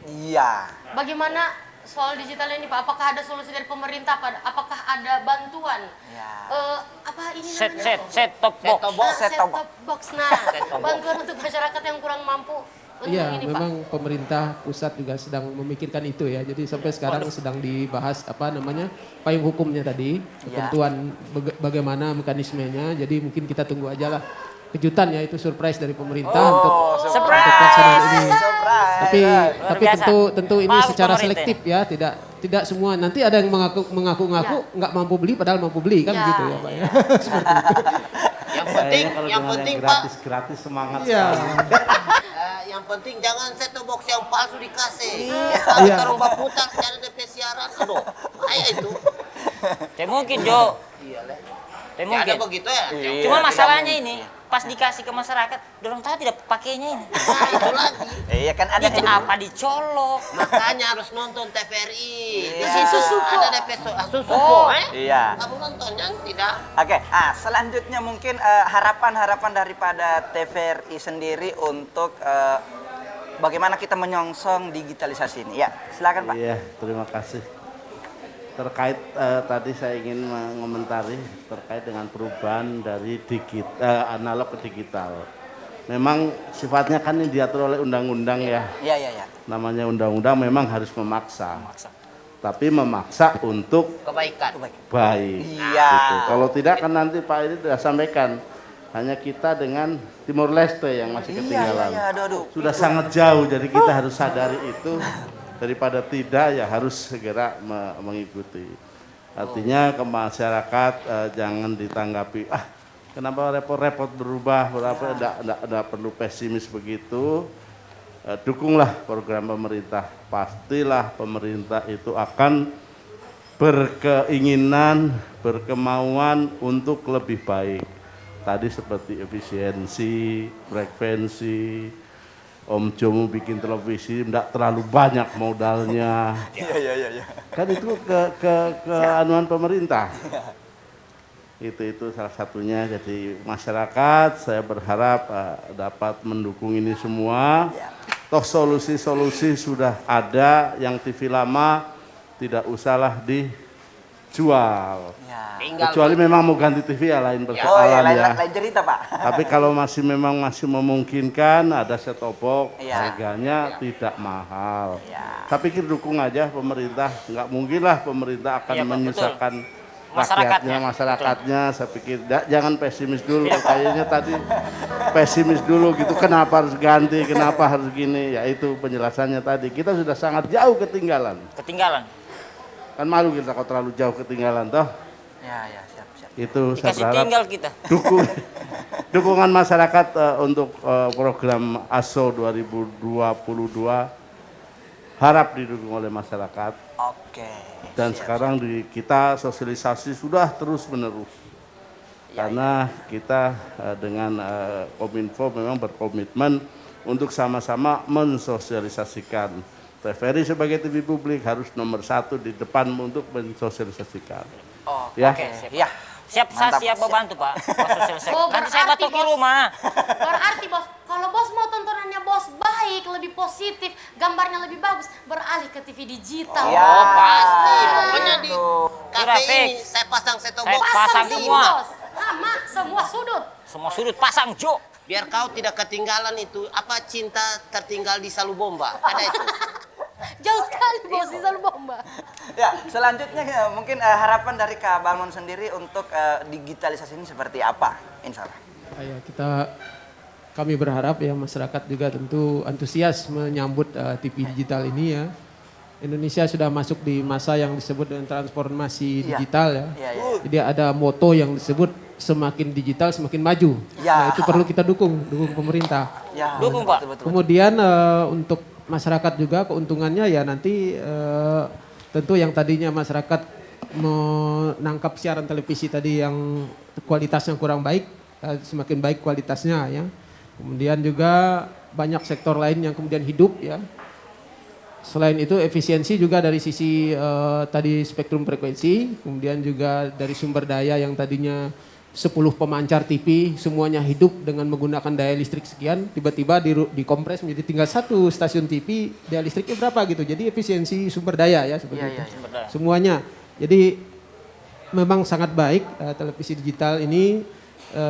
Iya. Bagaimana soal digital ini Pak? Apakah ada solusi dari pemerintah Pak? Apakah ada bantuan? Ya. Apa ini Set namanya? top box. Set-top box. Set-top Set-top box. Nah, bantuan untuk masyarakat yang kurang mampu. Untuk Iya, ini Pak. memang pemerintah pusat juga sedang memikirkan itu ya. Jadi sampai sekarang sedang dibahas payung hukumnya tadi, ketentuan bagaimana mekanismenya. Jadi mungkin kita tunggu aja lah kejutan ya, itu surprise dari pemerintah untuk pelaksanaan ini. Tapi biasa. tentu ini Maaf, secara pemerintah. selektif ya, tidak semua. Nanti ada yang mengaku nggak mampu beli padahal mampu beli kan Ya. begitu ya Pak ya. Yang penting Pak, gratis semangat. Iya. yang penting jangan set-top box yang palsu dikasih. Iya. Kalau Mbak putar cari DP siaran, aduh, bahaya itu. Tidak mungkin Jo. Iya lah. Tidak Ya, mungkin. ada begitu ya. Cuma masalahnya ini pas dikasih ke masyarakat, dorong tahu tidak pakainya ini. Nah, itu lagi. Iya kan ada Apa dicolok? Makanya harus nonton TVRI. Di Iya. situ Susuko. ada DP Susuko, Oh, Iya. Kamu nonton yang tidak. Oke, selanjutnya mungkin harapan-harapan daripada TVRI sendiri untuk bagaimana kita menyongsong digitalisasi ini. Ya, silakan Pak. Iya, terima kasih. Terkait tadi saya ingin mengomentari terkait dengan perubahan dari analog ke digital. Memang sifatnya kan ini diatur oleh undang-undang ya. Iya, iya, iya. Namanya undang-undang memang harus memaksa. Tapi memaksa untuk Kebaikan. baik. Iya. Gitu. Kalau tidak kan nanti Pak ini sudah sampaikan, hanya kita dengan Timor Leste yang masih ketinggalan. Iya, aduh. Sudah sangat jauh, jadi kita harus sadari itu. Daripada tidak ya harus segera mengikuti. Artinya ke masyarakat jangan ditanggapi kenapa repot-repot berubah, tidak perlu pesimis begitu. Dukunglah program pemerintah. Pastilah pemerintah itu akan berkeinginan, berkemauan untuk lebih baik. Tadi seperti efisiensi, frekuensi, Om Jomu bikin televisi tidak terlalu banyak modalnya. Iya. Kan itu keanuan pemerintah. Itu salah satunya. Jadi masyarakat saya berharap dapat mendukung ini semua. toh solusi-solusi sudah ada, yang TV lama tidak usahlah dijual. Ya. Kecuali memang mau ganti TV ya lain Oh ya, persoalan lain, ya. lain cerita Pak. Tapi kalau masih memungkinkan ada set-top box, Iya. harganya tidak mahal. Iya. Saya pikir dukung aja pemerintah, nggak mungkin lah pemerintah akan Iya, Pak, menyusahkan Masyarakatnya. masyarakatnya. Saya pikir jangan pesimis dulu, kayaknya tadi pesimis dulu gitu. Kenapa harus ganti, kenapa harus gini? Ya itu penjelasannya tadi. Kita sudah sangat jauh ketinggalan. Ketinggalan. Kan malu kita kalau terlalu jauh ketinggalan toh. Ya, siap. Itu saya Dikasih berharap tinggal kita. dukungan masyarakat untuk program ASO 2022 harap didukung oleh masyarakat. Oke. Dan sekarang kita sosialisasi sudah terus menerus. Karena kita dengan Kominfo memang berkomitmen untuk sama-sama mensosialisasikan. TVRI sebagai TV publik harus nomor 1 di depan untuk mensosialisasikan. Oh, Ya. oke. Ya. Siap, saya Mantap. siap membantu Pak. Oh, Nanti saya berarti, batuk di Bos. rumah. Berarti bos, kalau bos mau tontonannya bos baik, lebih positif, gambarnya lebih bagus, beralih ke TV digital. Ya. Oh pasti, pokoknya di kafe Sudah ini fix. saya pasang set-top Saya box. pasang sih, semua. bos. Sama semua sudut. Semua sudut pasang, Jo. Biar kau tidak ketinggalan itu, apa cinta tertinggal di Salubomba. Ada itu. Jauh sekali bos di Salubomba. Ya, selanjutnya mungkin harapan dari Kak Balmon sendiri untuk digitalisasi ini seperti apa? Insya Allah. Kami berharap ya masyarakat juga tentu antusias menyambut TV digital ini ya. Indonesia sudah masuk di masa yang disebut dengan transformasi Iya. digital ya. Iya. Jadi ada moto yang disebut semakin digital semakin maju. Ya. Nah, itu perlu kita dukung pemerintah. Ya, Dukung, Pak. betul. Kemudian untuk masyarakat juga keuntungannya ya nanti tentu yang tadinya masyarakat menangkap siaran televisi tadi yang kualitasnya kurang baik, semakin baik kualitasnya ya. Kemudian juga banyak sektor lain yang kemudian hidup ya. Selain itu efisiensi juga dari sisi tadi spektrum frekuensi, kemudian juga dari sumber daya yang tadinya 10 pemancar TV semuanya hidup dengan menggunakan daya listrik sekian, tiba-tiba dikompres menjadi tinggal 1 stasiun TV, daya listriknya berapa gitu. Jadi efisiensi sumber daya ya seperti itu. Semuanya. Jadi memang sangat baik televisi digital ini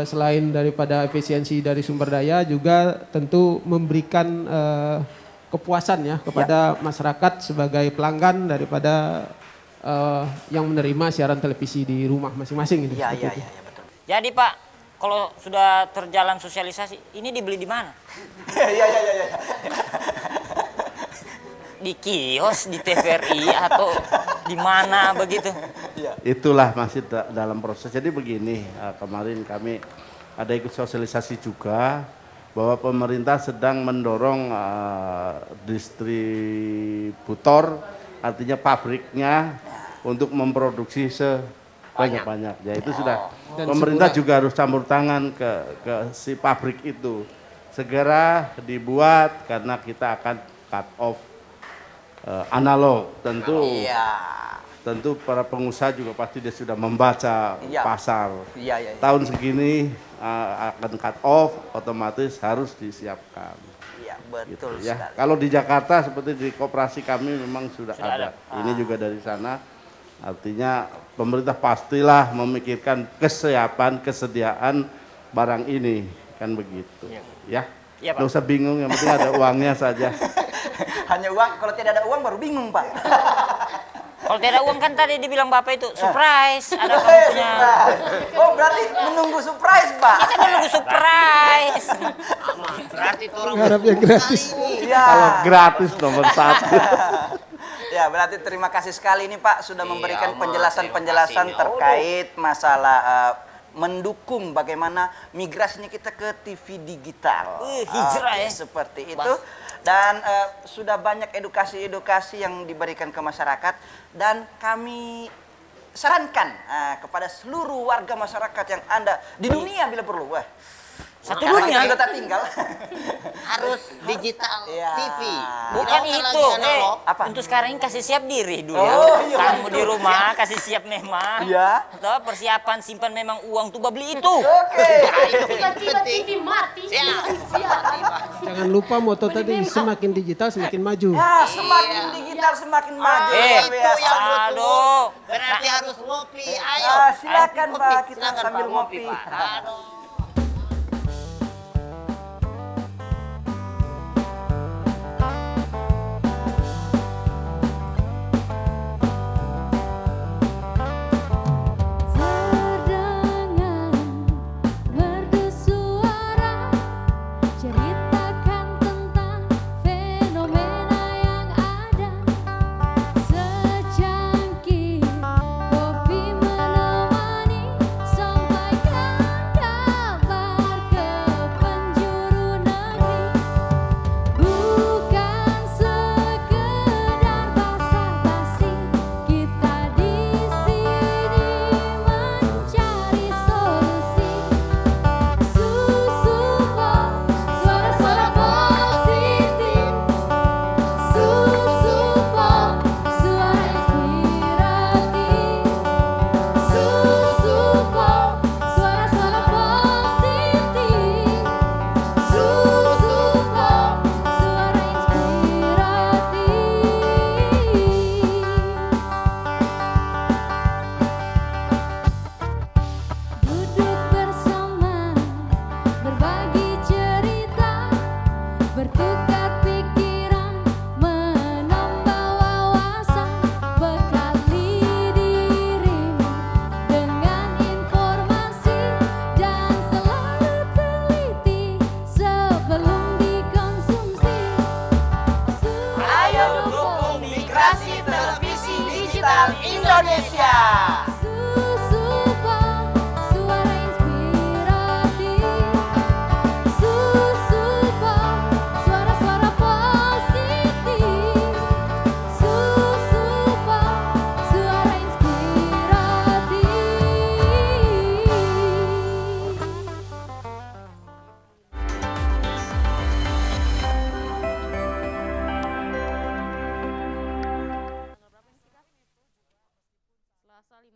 selain daripada efisiensi dari sumber daya juga tentu memberikan kepuasan ya kepada masyarakat sebagai pelanggan daripada yang menerima siaran televisi di rumah masing-masing gitu. Iya, Seperti itu. betul. Jadi Pak, kalau sudah terjalan sosialisasi, ini dibeli di mana? Iya. Di kios, di TVRI, atau di mana begitu? Itulah masih dalam proses. Jadi begini, kemarin kami ada ikut sosialisasi juga bahwa pemerintah sedang mendorong distributor, artinya pabriknya untuk memproduksi sebanyak-banyak. Ya itu sudah Dan pemerintah semula- juga harus campur tangan ke si pabrik itu. Segera dibuat karena kita akan cut off analog. Tentu para pengusaha juga pasti dia sudah membaca Iya. pasar. Iya. Tahun segini akan cut off, otomatis harus disiapkan. Iya, Gitu betul ya. sekali. Kalau di Jakarta seperti di koperasi kami memang sudah ada. ada. Ini juga dari sana. Artinya pemerintah pastilah memikirkan kesediaan barang ini, kan begitu. Ya. Iya, Pak. Nggak usah bingung, yang penting ada uangnya saja. Hanya uang, kalau tidak ada uang baru bingung, Pak. Kalau tidak uang kan tadi dibilang Bapak itu surprise, ada kamunya. Oh, berarti menunggu surprise, Pak. Kita menunggu surprise. Berarti itu orang Harap yang gratis. Iya. Kalau gratis nomor 1. Ya, berarti terima kasih sekali nih Pak sudah memberikan Mas, penjelasan-penjelasan terima kasih nih. terkait masalah mendukung bagaimana migrasinya kita ke TV digital. Hijrah Oke, ya. seperti itu. Dan sudah banyak edukasi-edukasi yang diberikan ke masyarakat dan kami sarankan kepada seluruh warga masyarakat yang ada di dunia bila perlu. Wah, Satu Karena dunia. kita tinggal. Harus digital Iya. TV. Bukan Tidak itu. lagi analog. Apa? Untuk sekarang ini kasih siap diri dulu. Oh, iya. Kamu di rumah kasih siap memang. Iya. Atau persiapan simpan memang uang tuh beli itu. Oke. Tiba-tiba TV mati. Siap. Jangan lupa moto tadi semakin digital semakin maju. Ya, semakin digital semakin maju. Eh, Luar biasa. yang betul. Aduh. Berarti harus ngopi. Ayo. Ah, silakan Ayo, Pak, ngopi. kita Silakan, sambil Pak, ngopi. Pak. Aduh.